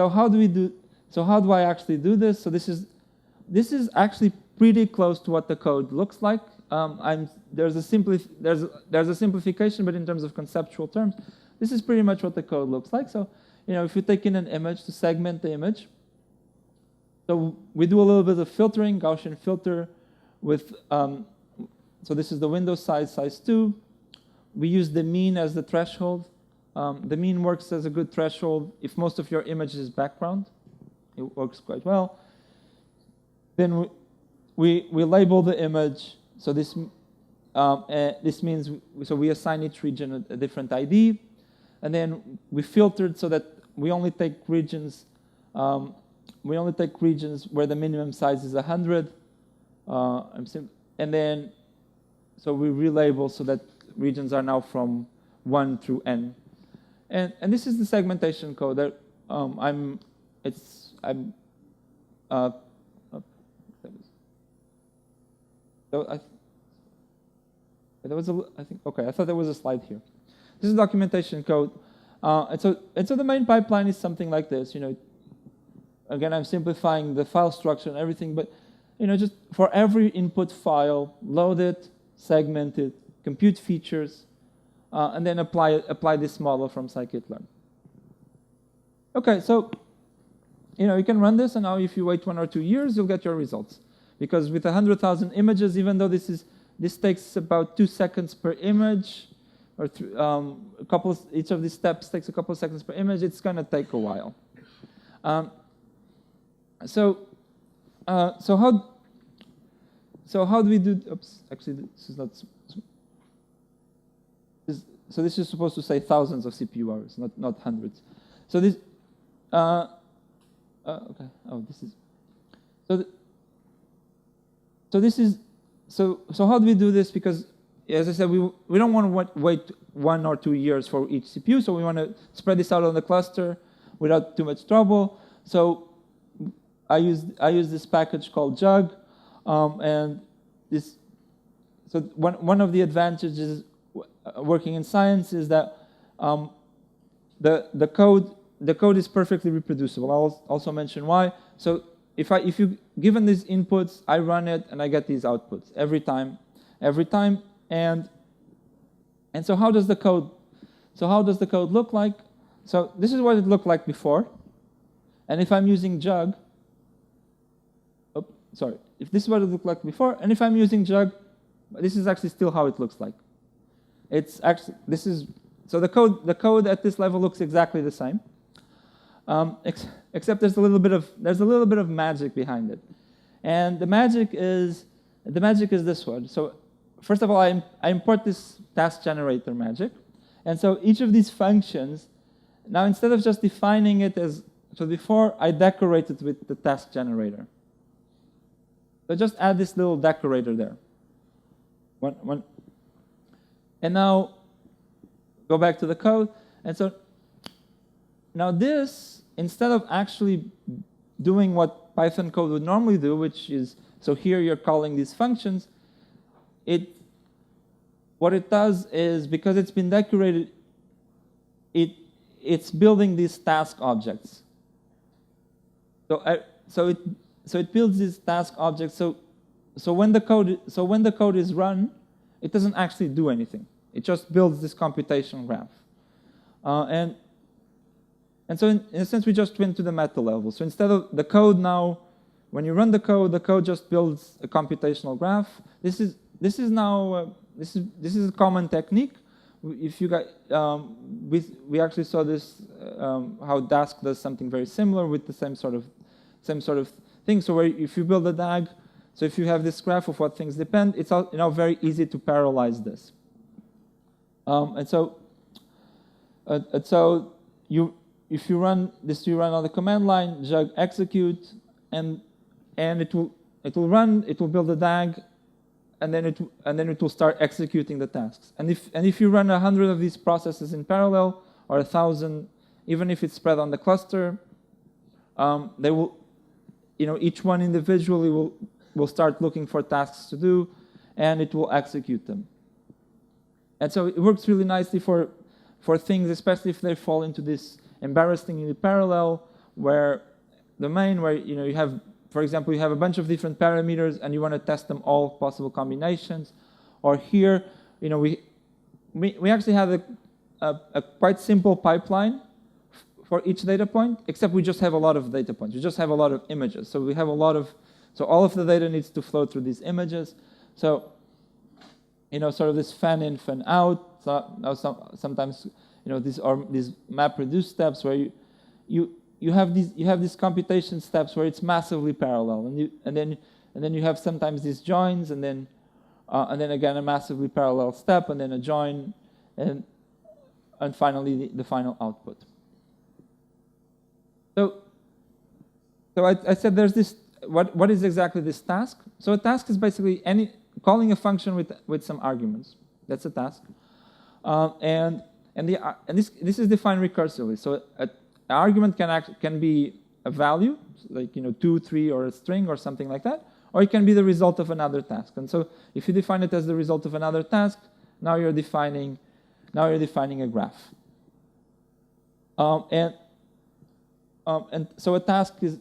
B: how do I actually do this? So this is actually pretty close to what the code looks like. There's a simplification, but in terms of conceptual terms, this is pretty much what the code looks like. So if you take in an image to segment the image. So we do a little bit of filtering, Gaussian filter with, so this is the window size 2. We use the mean as the threshold. The mean works as a good threshold if most of your image is background. It works quite well. Then we label the image. So this means, we assign each region a different ID. And then we filtered so that we only take regions where the minimum size is 100. And then, so we relabel so that regions are now from 1 through n. And this is the segmentation code that I thought there was a slide here. This is documentation code. And so the main pipeline is something like this. Again, I'm simplifying the file structure and everything, but just for every input file, load it, segment it, compute features, and then apply this model from scikit-learn. Okay, so you can run this, and now if you wait 1 or 2 years, you'll get your results. Because with 100,000 images, even though this takes about 2 seconds per image, each of these steps takes a couple of seconds per image. It's going to take a while. So how do we do? Oops, actually, this is not. So this is supposed to say thousands of CPU hours, not hundreds. So this. Okay. Oh, this is. So how do we do this? Because as I said, we don't want to wait 1 or 2 years for each CPU. So we want to spread this out on the cluster without too much trouble. So I use this package called Jug, and this. So one of the advantages working in science is that the code is perfectly reproducible. I'll also mention why. So if you given these inputs, I run it and I get these outputs every time, and so how does the code look like? So this is what it looked like before, and if I'm using Jug, if this is what it looked like before, and if I'm using Jug, this is actually still how it looks like. It's actually so the code at this level looks exactly the same, except there's a little bit of magic behind it, and the magic is this one. So first of all, I import this task generator magic, and so each of these functions, now instead of just defining it as so before, I decorate it with the task generator. So just add this little decorator there. One. And now go back to the code. And so now this, instead of actually doing what Python code would normally do, which is, so here you're calling these functions, what it does is, because it's been decorated, it's building these task objects. So it builds these task objects. So when the code is run, it doesn't actually do anything. It just builds this computational graph. And so in a sense, we just went to the meta level. So instead of the code now, when you run the code just builds a computational graph. This is a common technique. If you got, we actually saw this how Dask does something very similar with the same sort of thing. So where if you build a DAG, so if you have this graph of what things depend, it's very easy to parallelize this. And so if you run this, you run on the command line, Jug execute, and it will build a DAG, and then it will start executing the tasks. And if you run 100 of these processes in parallel, or 1,000, even if it's spread on the cluster, they will, each one individually will start looking for tasks to do, and it will execute them. And so it works really nicely for things, especially if they fall into this embarrassingly parallel domain where you have, for example, you have a bunch of different parameters and you want to test them all possible combinations. Or here, we actually have a quite simple pipeline for each data point, except we just have a lot of data points. We just have a lot of images. So we have so all of the data needs to flow through these images. So, sort of this fan in, fan out. So sometimes, these map reduce steps where you have these computation steps where it's massively parallel, and then you have sometimes these joins, and then again a massively parallel step, and then a join, and finally the final output. So I said there's this. What is exactly this task? So a task is basically calling a function with some arguments. That's a task, and this is defined recursively. So an argument can be a value, like 2, 3, or a string or something like that, or it can be the result of another task. And so if you define it as the result of another task, now you're defining a graph. And so a task is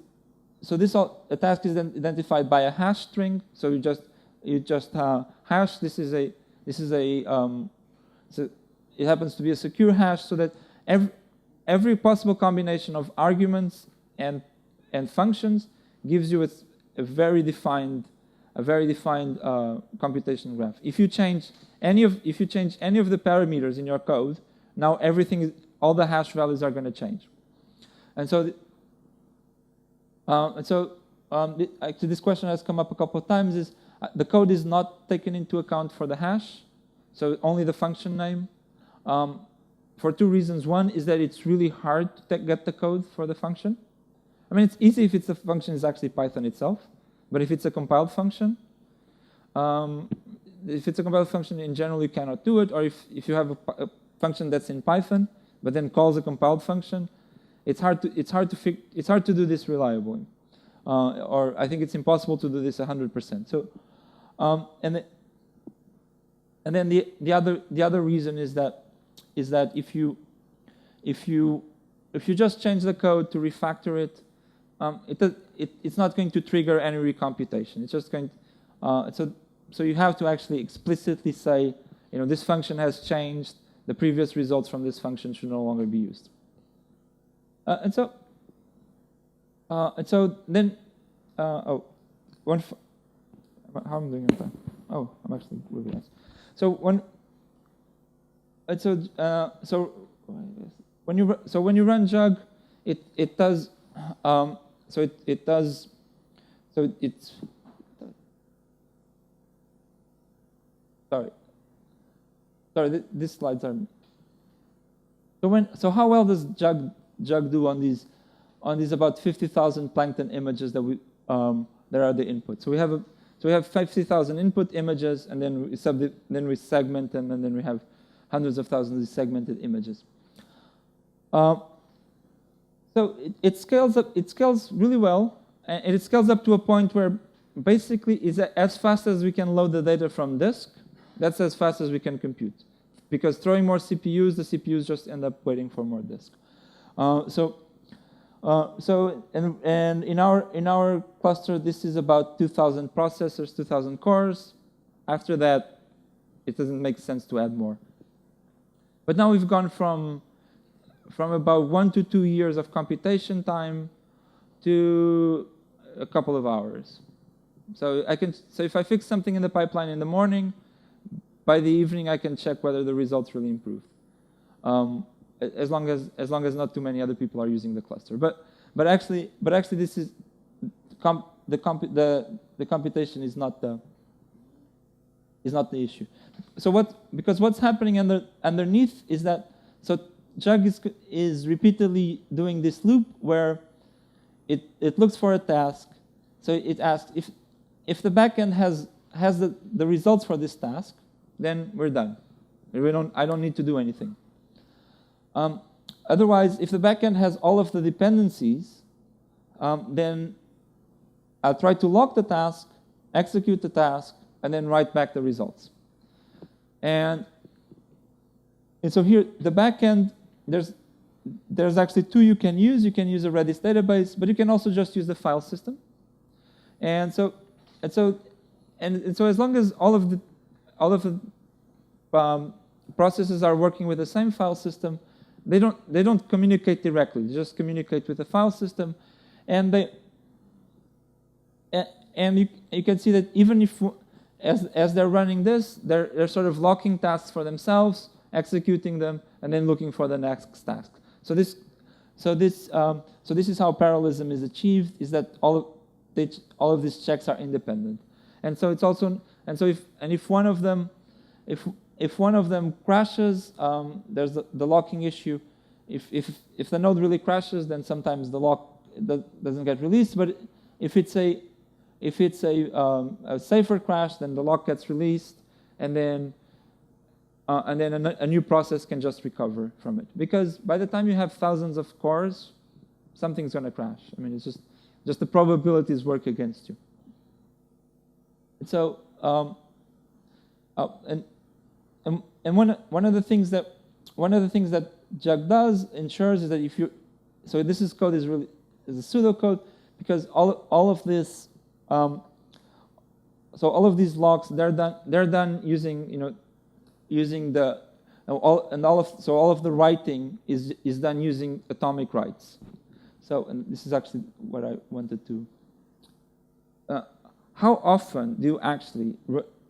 B: identified by a hash string. So you just hash. This is a so it happens to be a secure hash, so that every possible combination of arguments and functions gives you a very defined a very defined computational graph. If you change any of the parameters in your code, now all the hash values are going to change. And so, actually, this question has come up a couple of times. Is the code is not taken into account for the hash, so only the function name. For two reasons. One is that it's really hard to get the code for the function. I mean, it's easy if the function is actually Python itself, but if it's a compiled function, in general, you cannot do it. Or if you have a function that's in Python, but then calls a compiled function, it's hard to do this reliably. Or I think it's impossible to do this 100%. So, and then the other reason is that if you just change the code to refactor it, it's not going to trigger any recomputation. It's just going to, so you have to actually explicitly say, this function has changed. The previous results from this function should no longer be used. And so then, how am I doing on time? Oh, I'm actually really nice. So when you run jug, it does sorry, these slides are. So how well does jug do on these about 50,000 plankton images that that are the input? So we have 50,000 input images, and then we segment them, and then we have hundreds of thousands of segmented images. So it scales up. It scales really well, and it scales up to a point where basically is as fast as we can load the data from disk. That's as fast as we can compute, because throwing more CPUs, the CPUs just end up waiting for more disk. And in our cluster, this is about 2,000 processors, 2,000 cores. After that, it doesn't make sense to add more. But now we've gone from about 1 to 2 years of computation time to a couple of hours. So if I fix something in the pipeline in the morning, by the evening I can check whether the results really improved. As long as not too many other people are using the cluster. But actually this is the computation is not the issue. So because what's happening underneath is that jug is repeatedly doing this loop where it looks for a task. So it asks if the backend has the results for this task, then we're done. I don't need to do anything. Otherwise, if the backend has all of the dependencies, then I'll try to lock the task, execute the task, and then write back the results. And so here, the backend, there's actually two you can use. You can use a Redis database, but you can also just use the file system. And so as long as all of the processes are working with the same file system, they don't communicate directly. They just communicate with the file system, and you can see that even if as they're running this, they're sort of locking tasks for themselves, executing them, and then looking for the next task. So this is how parallelism is achieved: is that all of these checks are independent, and so it's also if one of them crashes, there's the locking issue. If the node really crashes, then sometimes the lock doesn't get released. But if it's a safer crash, then the lock gets released, and then a new process can just recover from it. Because by the time you have thousands of cores, something's going to crash. I mean, it's just the probabilities work against you. And so and one of the things that jug ensures is that this code is a pseudocode, because all of this so all of these locks they're done using all of the writing is done using atomic writes. So, and this is actually what I wanted to. how often do you actually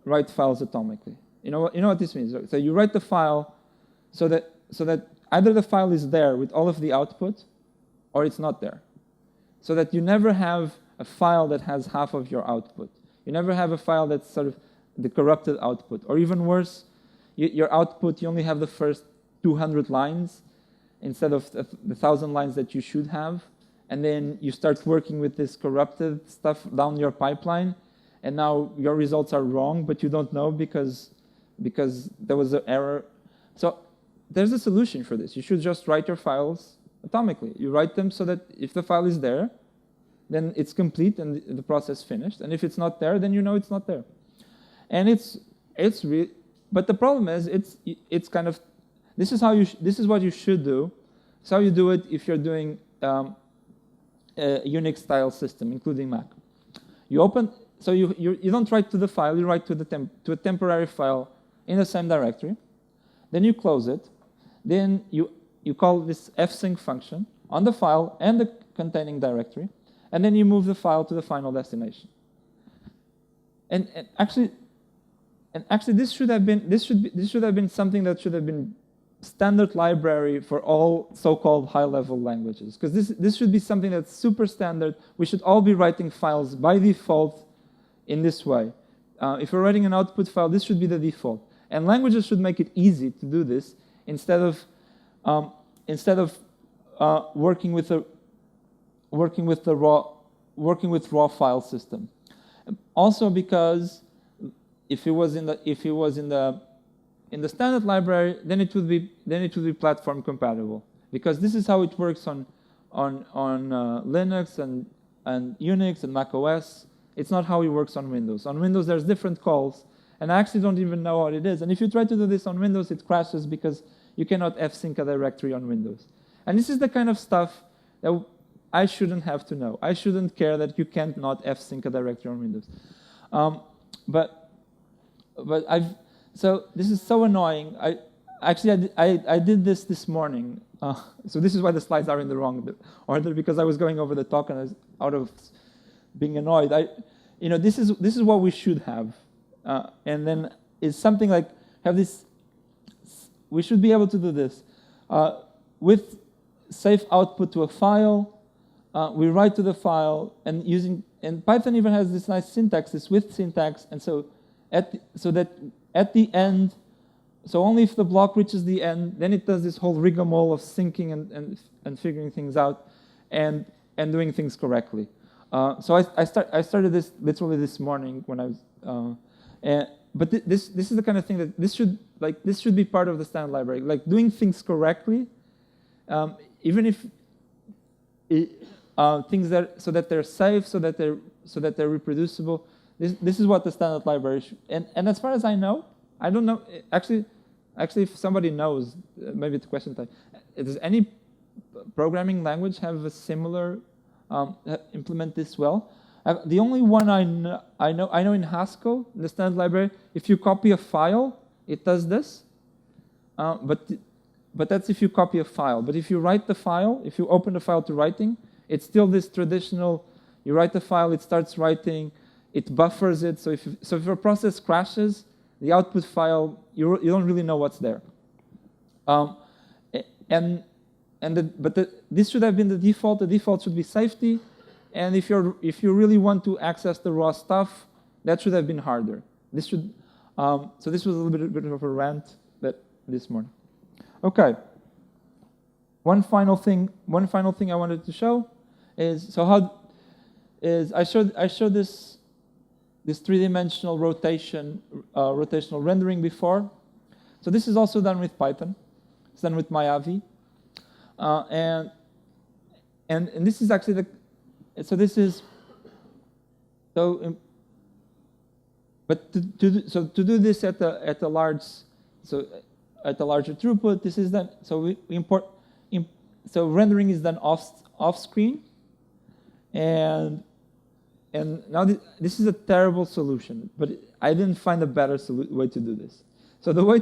B: write files atomically? You know what this means? So you write the file so that either the file is there with all of the output, or it's not there. So that you never have a file that has half of your output. You never have a file that's sort of the corrupted output. Or even worse, your output, you only have the first 200 lines instead of the 1,000 lines that you should have. And then you start working with this corrupted stuff down your pipeline, and now your results are wrong, but you don't know because there was an error. So there's a solution for this. You should just write your files atomically. You write them so that if the file is there, then it's complete and the process finished. And if it's not there, then you know it's not there. And but the problem is it's kind of, this is what you should do. It's how you do it if you're doing a Unix style system, including Mac. You don't write to the file, you write to a temporary file in the same directory. Then you close it. Then you call this fsync function on the file and the containing directory, and then you move the file to the final destination. And actually, this should have been something that should have been standard library for all so-called high-level languages, because this should be something that's super standard. We should all be writing files by default in this way. If we're writing an output file, this should be the default, and languages should make it easy to do this instead of working with raw file system. Also, because if it was in the standard library, then it would be platform compatible, because this is how it works on Linux and Unix and Mac OS. It's not how it works on Windows. On Windows, there's different calls, and I actually don't even know what it is. And if you try to do this on Windows, it crashes because you cannot fsync a directory on Windows. And this is the kind of stuff that I shouldn't have to know. I shouldn't care that you can't not fsync a directory on Windows. So this is so annoying. I did this morning. So this is why the slides are in the wrong order, because I was going over the talk and I was out of being annoyed. This is what we should have, and then it's something like have this. We should be able to do this with safe output to a file. We write to the file, and Python even has this nice syntax, this with syntax, and so that at the end, so only if the block reaches the end, then it does this whole rigmarole of syncing and figuring things out and doing things correctly. So I started this literally this morning when I was, but this is the kind of thing that this should be part of the standard library, like doing things correctly, even if things so that they're safe, so that they're reproducible. This is what the standard library should, and as far as I know, I don't know. Actually, if somebody knows, maybe it's question time. Does any programming language have a similar implement this well? The only one I know in Haskell, in the standard library, if you copy a file, it does this. But that's if you copy a file. But if you write the file, if you open the file to writing, it's still this traditional. You write the file, it starts writing, it buffers it. So if your process crashes, the output file, you don't really know what's there. This should have been the default. The default should be safety. And if you really want to access the raw stuff, that should have been harder. This should. So this was a little bit of a rant this morning. Okay. One final thing I wanted to show is I showed this three-dimensional rotational rendering before. So this is also done with Python. It's done with Mayavi, and this is actually so this is so. But to do this at a larger throughput, this is done. So we import. So rendering is done off screen, and now this is a terrible solution. But I didn't find a better way to do this. So the way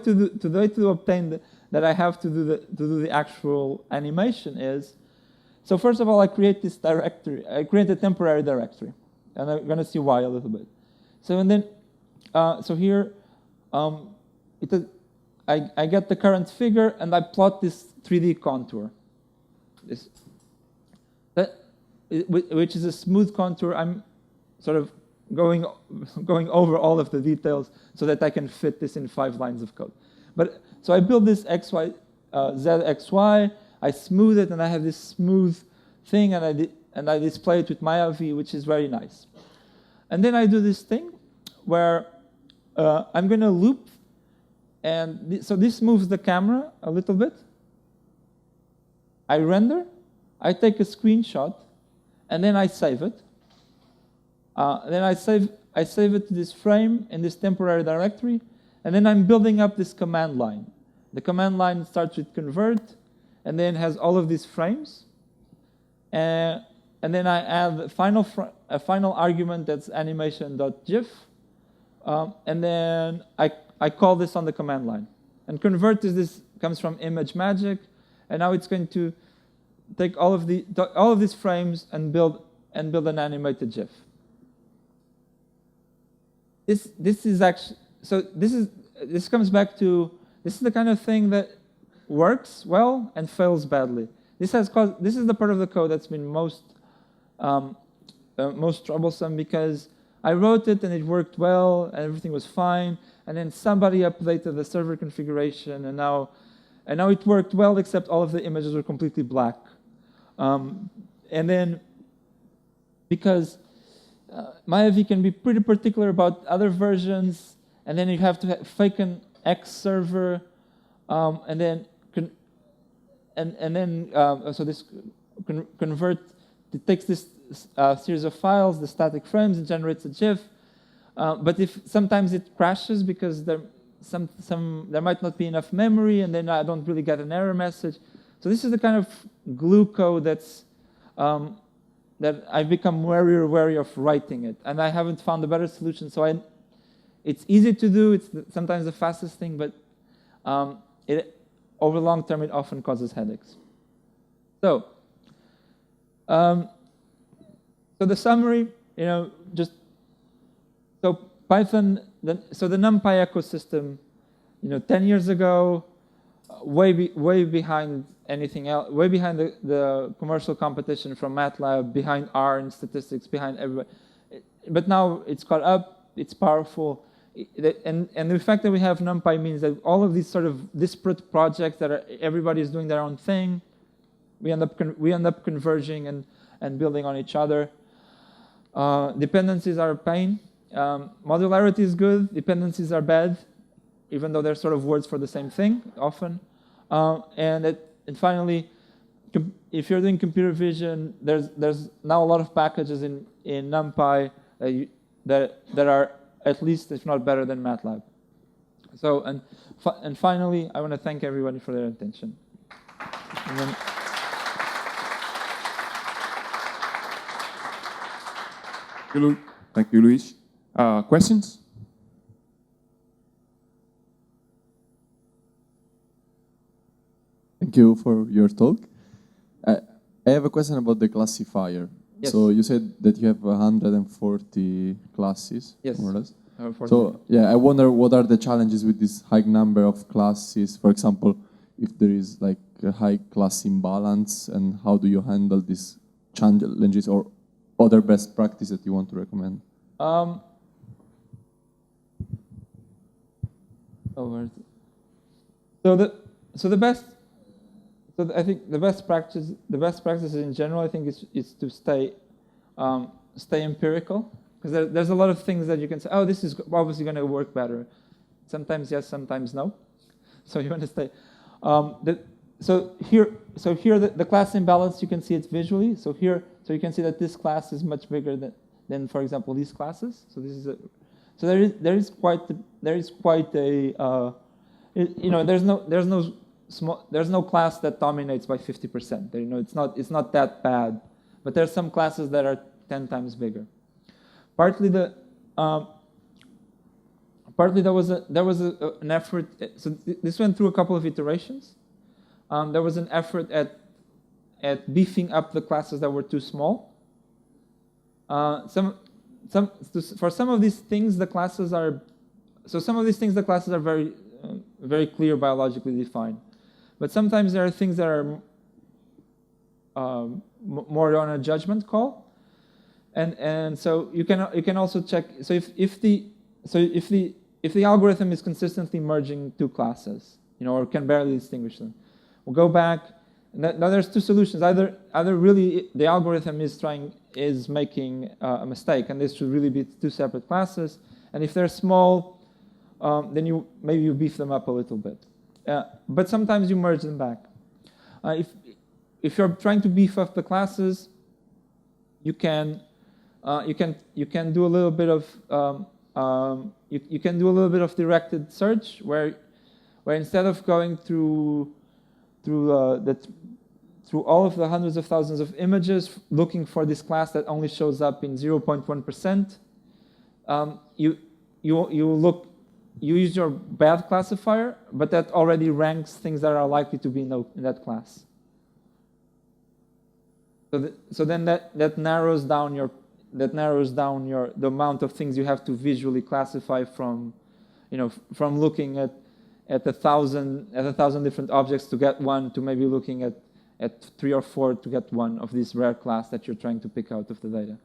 B: to obtain that I have to do the actual animation is, so first of all, I create this directory. I create a temporary directory, and I'm going to see why a little bit. So and then, so here, I get the current figure and I plot this 3D contour. Which is a smooth contour. I'm sort of going over all of the details so that I can fit this in 5 lines of code. But so I build this XY, ZXY. I smooth it, and I have this smooth thing, and I display it with MaiaV, which is very nice. And then I do this thing where I'm going to loop, and so this moves the camera a little bit. I render, I take a screenshot, and then I save it. Then I save it to this frame in this temporary directory, and then I'm building up this command line. The command line starts with convert, and then has all of these frames. And then I add a final argument that's animation.gif, and then I call this on the command line. And convert comes from ImageMagick, and now it's going to take all of these frames and build an animated GIF. This is actually, so this comes back to, this is the kind of thing that works well and fails badly. This is the part of the code that's been most troublesome, because I wrote it and it worked well and everything was fine, and then somebody updated the server configuration, and now it worked well, except all of the images were completely black. And then, because MaiaV can be pretty particular about other versions, and then you have to fake an X server, and then so this convert, it takes this series of files, the static frames, and generates a GIF. But if sometimes it crashes because there might not be enough memory, and then I don't really get an error message. So this is the kind of glue code that I've become wary of writing it, and I haven't found a better solution. So it's easy to do. It's sometimes the fastest thing, but over the long term, it often causes headaches. So the summary, so Python. So the NumPy ecosystem, 10 years ago, way behind anything else, way behind the commercial competition from MATLAB, behind R and statistics, behind everybody. But now it's caught up, it's powerful. And the fact that we have NumPy means that all of these sort of disparate projects that everybody is doing their own thing, we end up converging and building on each other. Dependencies are a pain. Modularity is good, dependencies are bad, even though they're sort of words for the same thing often. And finally, if you're doing computer vision, there's now a lot of packages in NumPy that are at least, if not better, than MATLAB. So and finally, I want to thank everybody for their attention.
C: Thank you, Luis. Questions?
D: Thank you for your talk. I have a question about the classifier.
B: Yes.
D: So you said that you have 140 classes,
B: Yes.
D: more or less. So yeah, I wonder what are the challenges with this high number of classes. For example, if there is like a high class imbalance, and how do you handle these challenges, or other best practice that you want to recommend?
B: I think the best practices in general, I think, is to stay empirical, because there's a lot of things that you can say, oh, this is obviously going to work better. Sometimes yes, sometimes no. So you want to stay. So here the class imbalance, you can see it visually. So you can see that this class is much bigger than for example, these classes. So this is there is quite a there's no class that dominates by 50%. It's not that bad, but there's some classes that are 10 times bigger. Partly there was an effort. So this went through a couple of iterations. There was an effort at beefing up the classes that were too small. for some of these things the classes are very very clear, biologically defined, but sometimes there are things that are more on a judgment call, and so you can also check. So if the algorithm is consistently merging two classes, or can barely distinguish them, we'll go back. Now there's two solutions. Either really the algorithm is making a mistake, and this should really be two separate classes. And if they're small, then maybe you beef them up a little bit. But sometimes you merge them back. If you're trying to beef up the classes, you can do a little bit of you can do a little bit of directed search where instead of going through all of the hundreds of thousands of images looking for this class that only shows up in 0.1%, you use your bad classifier, but that already ranks things that are likely to be in that class. So then that narrows down the amount of things you have to visually classify from looking at 1,000 different objects to get one, to maybe looking at 3 or 4 to get one of this rare class that you're trying to pick out of the data.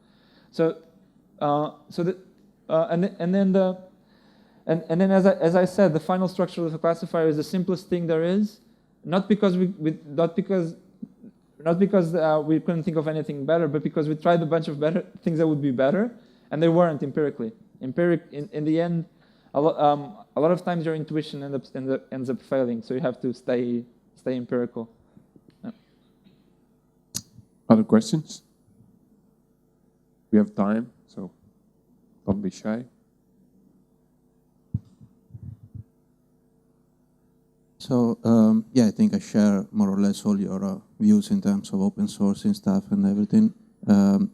B: And then as I said, the final structure of the classifier is the simplest thing there is, not because we couldn't think of anything better, but because we tried a bunch of better things that would be better, and they weren't empirically. In the end, a lot of times your intuition ends up failing, so you have to stay empirical. Yeah.
C: Other questions? We have time, so don't be shy.
E: So, yeah, I think I share more or less all your views in terms of open source and stuff and everything.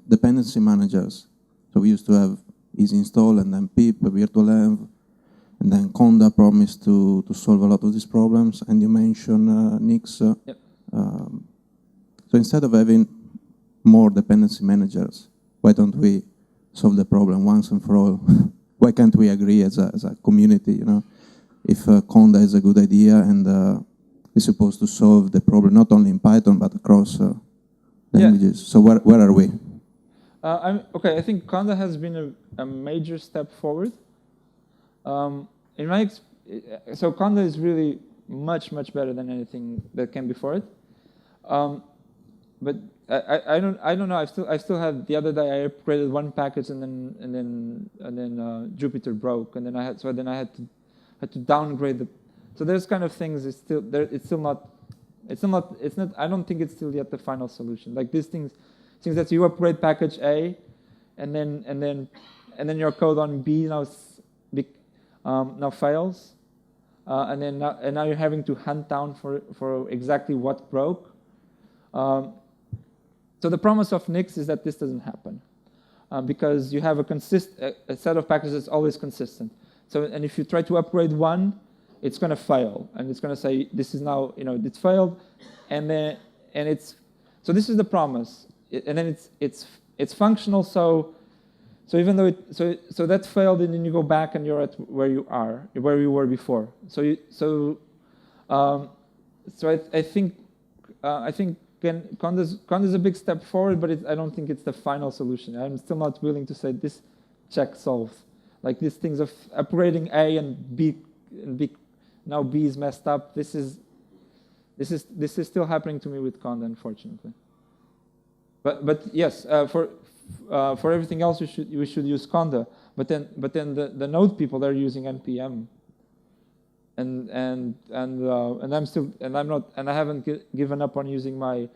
E: Dependency managers. So we used to have easy install and then pip, virtualenv, and then Conda promised to solve a lot of these problems. And you mentioned Nix.
B: Yep.
E: So instead of having more dependency managers, why don't we solve the problem once and for all? Why can't we agree as a community, if Conda is a good idea and is supposed to solve the problem not only in Python but across languages. So where are we?
B: Okay, I think Conda has been a major step forward. So Conda is really much better than anything that came before it. But I don't know. I still had the other day I upgraded one package and then Jupyter broke, and then I had to downgrade the. So there's kind of things. It's not. I don't think it's still yet the final solution. Like these things that you upgrade package A, and then your code on B now fails, and now you're having to hunt down for exactly what broke. So the promise of Nix is that this doesn't happen, because you have a set of packages that's always consistent. So, and if you try to upgrade one, it's going to fail, and it's going to say this is now it's failed, and so this is the promise, and then it's functional. So even though so that failed, and then you go back and you're at where you were before. I think Conda is a big step forward, but I don't think it's the final solution. I'm still not willing to say this check solved. Like these things of upgrading A and B, now B is messed up. This is still happening to me with Conda, unfortunately. But yes, for everything else we should use Conda. But then the Node people, they're using npm. And I haven't given up on using my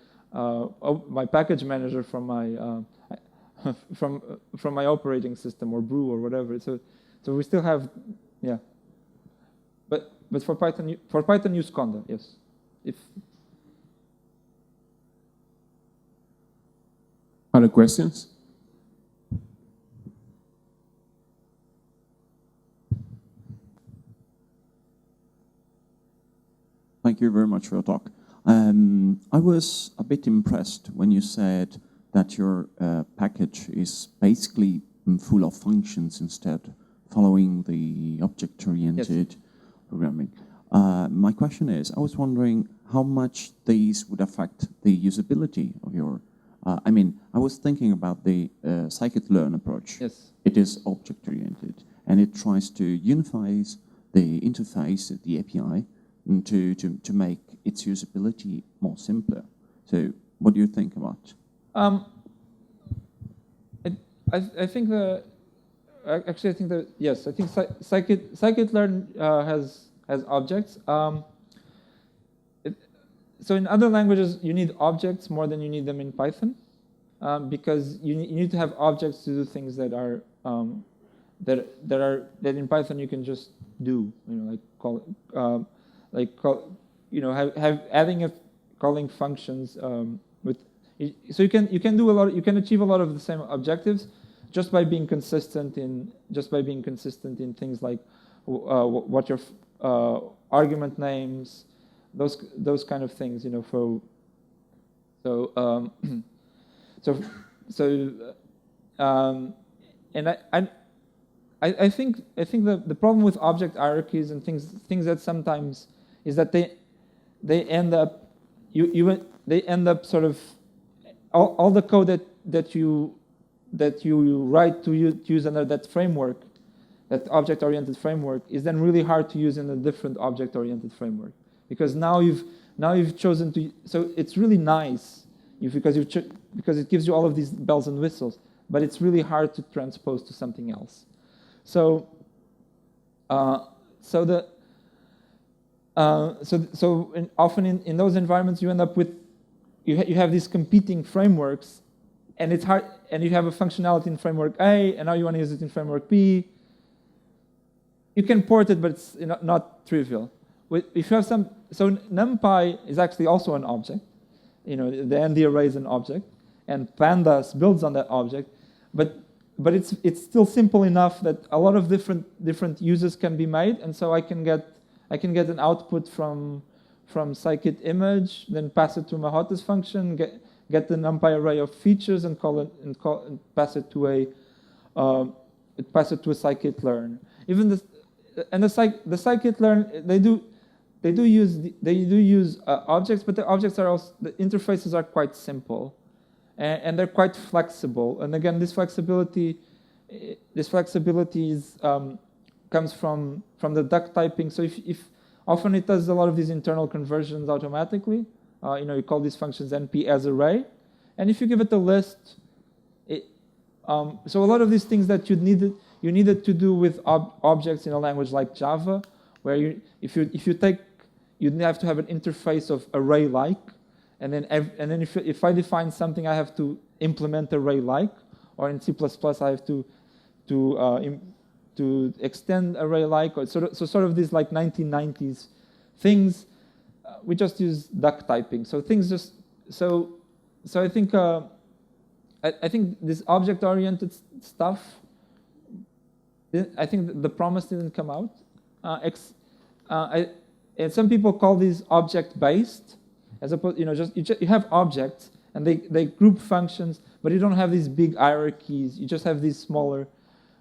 B: package manager from my from my operating system or brew or whatever. So we still have, yeah. But for Python use Conda, yes.
C: Other questions?
A: Thank you very much for your talk. I was a bit impressed when you said that your package is basically full of functions instead, following the object-oriented programming. My question is, I was wondering how much these would affect the usability of your. I was thinking about the scikit-learn approach.
B: Yes.
A: It is object-oriented, and it tries to unify the interface, the API, to make its usability more simpler. So, what do you think about?
B: I think yes. I think scikit-learn has objects. So in other languages, you need objects more than you need them in Python, because you need to have objects to do things that are that in Python you can just do. Calling functions with. So you can do a lot. You can achieve a lot of the same objectives just by being consistent in things like what your argument names, those kind of things. And I think the problem with object hierarchies and things that sometimes is that they end up sort of all the code that you write to use under that framework, that object-oriented framework, is then really hard to use in a different object-oriented framework, because now you've chosen to. So it's really nice because it gives you all of these bells and whistles, but it's really hard to transpose to something else. So often in those environments you end up with you have these competing frameworks, and it's hard. And you have a functionality in framework A, and now you want to use it in framework B. You can port it, but it's not trivial. If you have so NumPy is actually also an object. The ND array is an object, and Pandas builds on that object, but it's still simple enough that a lot of different uses can be made, and so I can get an output from scikit image, then pass it to my hotest function, get the NumPy array of features, and pass it to a scikit-learn. Even the scikit-learn, they do use objects, but the objects are also, the interfaces are quite simple, and they're quite flexible. And again, this flexibility comes from the duck typing. So if often it does a lot of these internal conversions automatically. You call these functions np as array, and if you give it a list, so a lot of these things that you needed to do with objects in a language like Java, where you'd have to have an interface of array-like, and then if I define something, I have to implement array-like, or in C++ I have to extend array-like, or sort of these like 1990s things. We just use duck typing, so things just so I think this object-oriented stuff. I think the promise didn't come out. And some people call these object-based, as opposed, you have objects and they group functions, but you don't have these big hierarchies. You just have these smaller.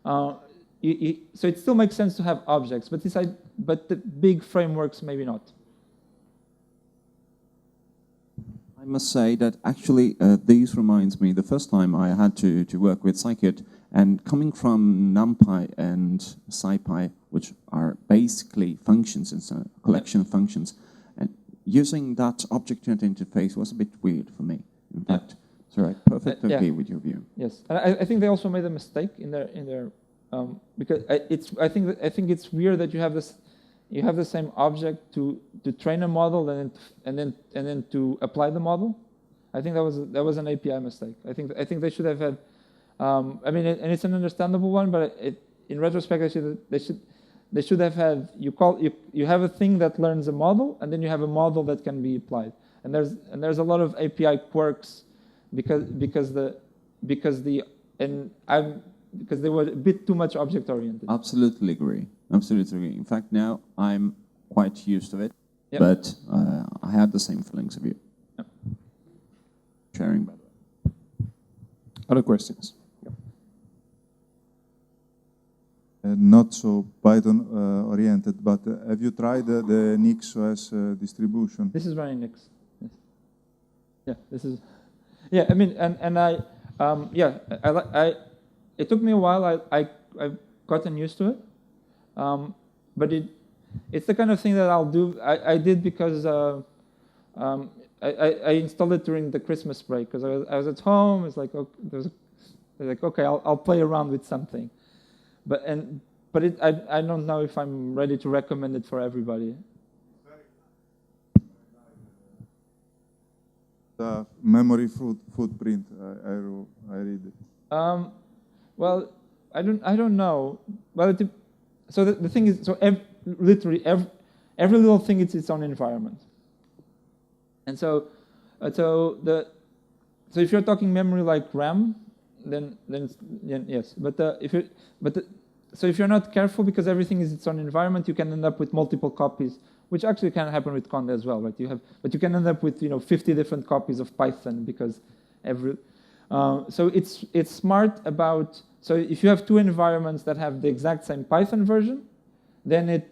B: So it still makes sense to have objects, but the big frameworks maybe not.
A: I must say that actually this reminds me the first time I had to work with scikit, and coming from NumPy and SciPy, which are basically functions, it's a collection of functions, and using that object-oriented interface was a bit weird for me. In fact, so I perfectly agree with your view.
B: Yes, and I think they also made a mistake in their because I think it's weird that you have this. You have the same object to train a model and then to apply the model. I think that was an API mistake. I think they should have had. And it's an understandable one, but in retrospect, they should have had. You have a thing that learns a model, and then you have a model that can be applied. And there's a lot of API quirks because they were a bit too much object oriented.
A: Absolutely agree. Absolutely agree. In fact, now I'm quite used to it, but I had the same feelings of you.
B: Yep.
A: Sharing, by the way.
C: Other questions?
F: not so Python oriented, but have you tried the NixOS distribution?
B: This is running Nix. Yes. Yeah, this is. Yeah, I mean, and I, yeah, it took me a while. I've gotten used to it, but it's the kind of thing that I'll do. I did because I installed it during the Christmas break because I was at home. It's like, okay, I'll play around with something, but I don't know if I'm ready to recommend it for everybody.
F: The memory footprint, I read it.
B: Well, I don't know. Well, so the thing is, so literally every little thing is its own environment. And so if you're talking memory like RAM, then yes. So if you're not careful, because everything is its own environment, you can end up with multiple copies, which actually can happen with Conda as well, right? But you can end up with 50 different copies of Python because every. So it's smart about. So if you have two environments that have the exact same Python version, then it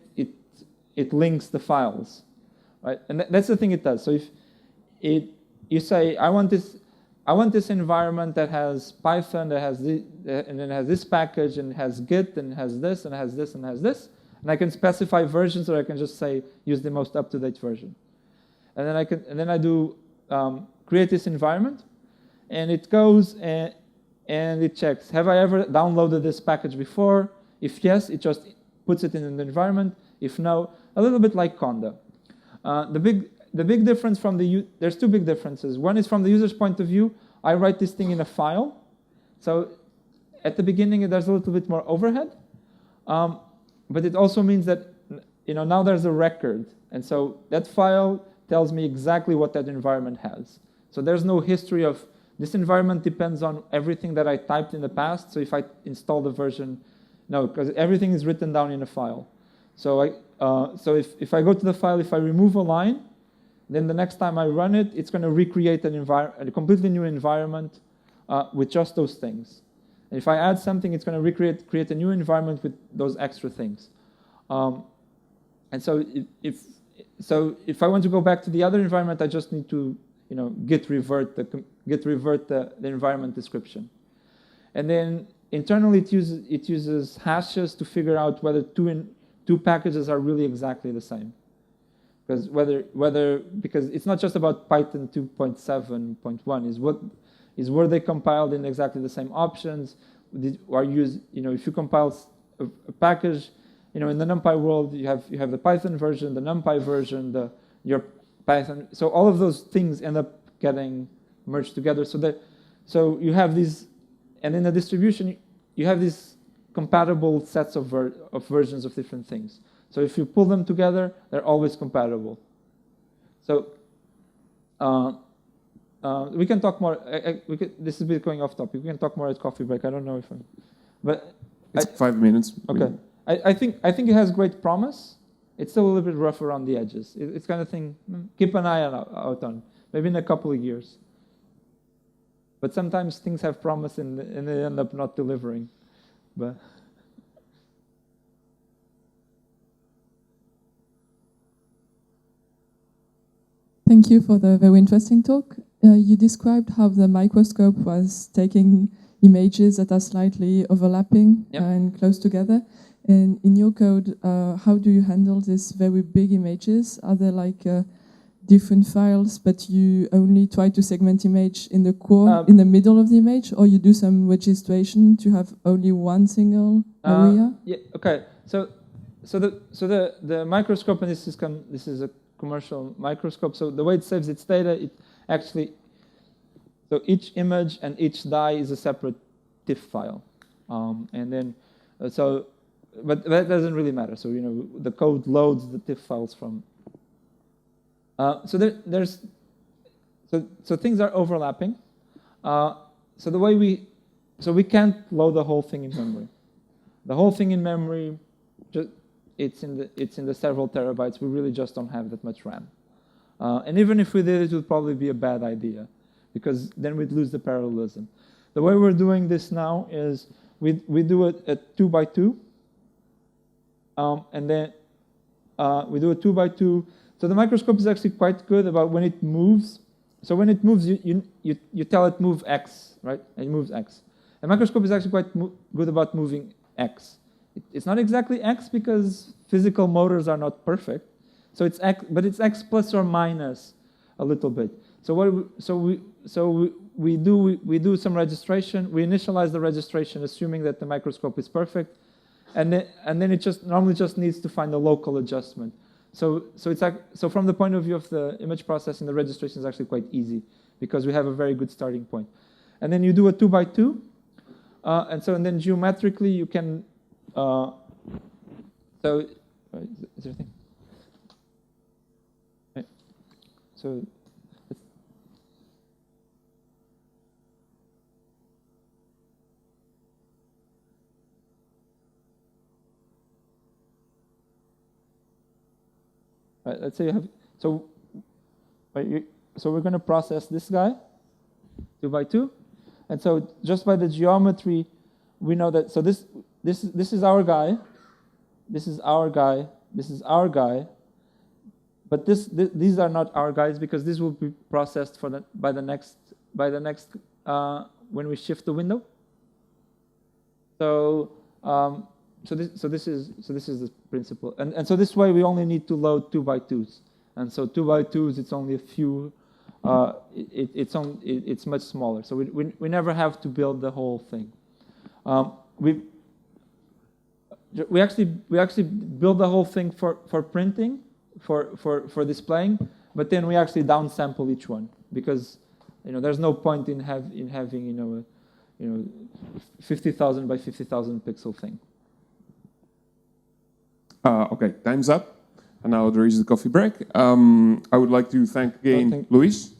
B: links the files, right? And that's the thing it does. So if you say I want this environment that has Python, that has this, and then has this package, and has Git, and has this, and has this, and has this, and I can specify versions, or I can just say use the most up-to-date version, and then I do create this environment, and it goes and it checks, have I ever downloaded this package before? If yes, it just puts it in the environment. If no, a little bit like Conda. The big difference there's two big differences. One is from the user's point of view. I write this thing in a file. So at the beginning, there's a little bit more overhead. But it also means that now there's a record. And so that file tells me exactly what that environment has. So there's no history of this environment depends on everything that I typed in the past. So if I install the version, no, because everything is written down in a file. So if I go to the file, if I remove a line, then the next time I run it, it's going to recreate a completely new environment with just those things. And if I add something, it's going to create a new environment with those extra things. And so if I want to go back to the other environment, I just need to git revert the environment description. And then internally, it uses hashes to figure out whether two packages are really exactly the same. Because it's not just about Python 2.7.1 were they compiled in exactly the same options? If you compile a package, in the NumPy world you have the Python version, the NumPy version, your Python. So all of those things end up getting merged together. So you have these, and in the distribution you have these compatible sets of versions of different things. So if you pull them together, they're always compatible. So we can talk more. This is a bit going off topic. We can talk more at coffee break. I don't know if but
C: it's 5 minutes.
B: Okay. I think it has great promise. It's still a little bit rough around the edges. It's kind of thing. Keep an eye out on. Maybe in a couple of years. But sometimes things have promise and they end up not delivering. But.
G: Thank you for the very interesting talk. You described how the microscope was taking images that are slightly overlapping and close together. And in your code, how do you handle these very big images? Are there like different files, but you only try to segment image in the core, in the middle of the image, or you do some registration to have only one single area?
B: Yeah. Okay. So the microscope, and this is a commercial microscope. So the way it saves its data, so each image and each die is a separate TIFF file, and then but that doesn't really matter. So the code loads the TIFF files from. So things are overlapping. So we can't load the whole thing in memory. The whole thing in memory, it's in the several terabytes. We really just don't have that much RAM. And even if we did, it would probably be a bad idea, because then we'd lose the parallelism. The way we're doing this now is we do it at 2 by 2. and then we do a 2 by 2. So the microscope is actually quite good about when it moves. So when it moves, you tell it move X, right? And it moves X. The microscope is actually quite good about moving X. It's not exactly X because physical motors are not perfect. So it's X, but it's X plus or minus a little bit. So we do some registration. We initialize the registration, assuming that the microscope is perfect, and then it normally just needs to find a local adjustment. So from the point of view of the image processing, the registration is actually quite easy because we have a very good starting point. And then you do a 2 by 2, and then geometrically you can. Is there a thing? Okay. So. Right, let's say you have, so we're going to process this guy, 2 by 2, and so just by the geometry, we know that. So this is our guy, this is our guy, this is our guy, but these are not our guys because this will be processed by the next when we shift the window. So this is the principle, and so this way we only need to load 2 by 2s, and so 2 by 2s it's only a few, it's much smaller. So we never have to build the whole thing. We actually build the whole thing for printing, for displaying, but then we actually downsample each one because there's no point in having 50,000 by 50,000 pixel thing.
C: Okay, time's up. And now there is the coffee break. I would like to thank again Luis.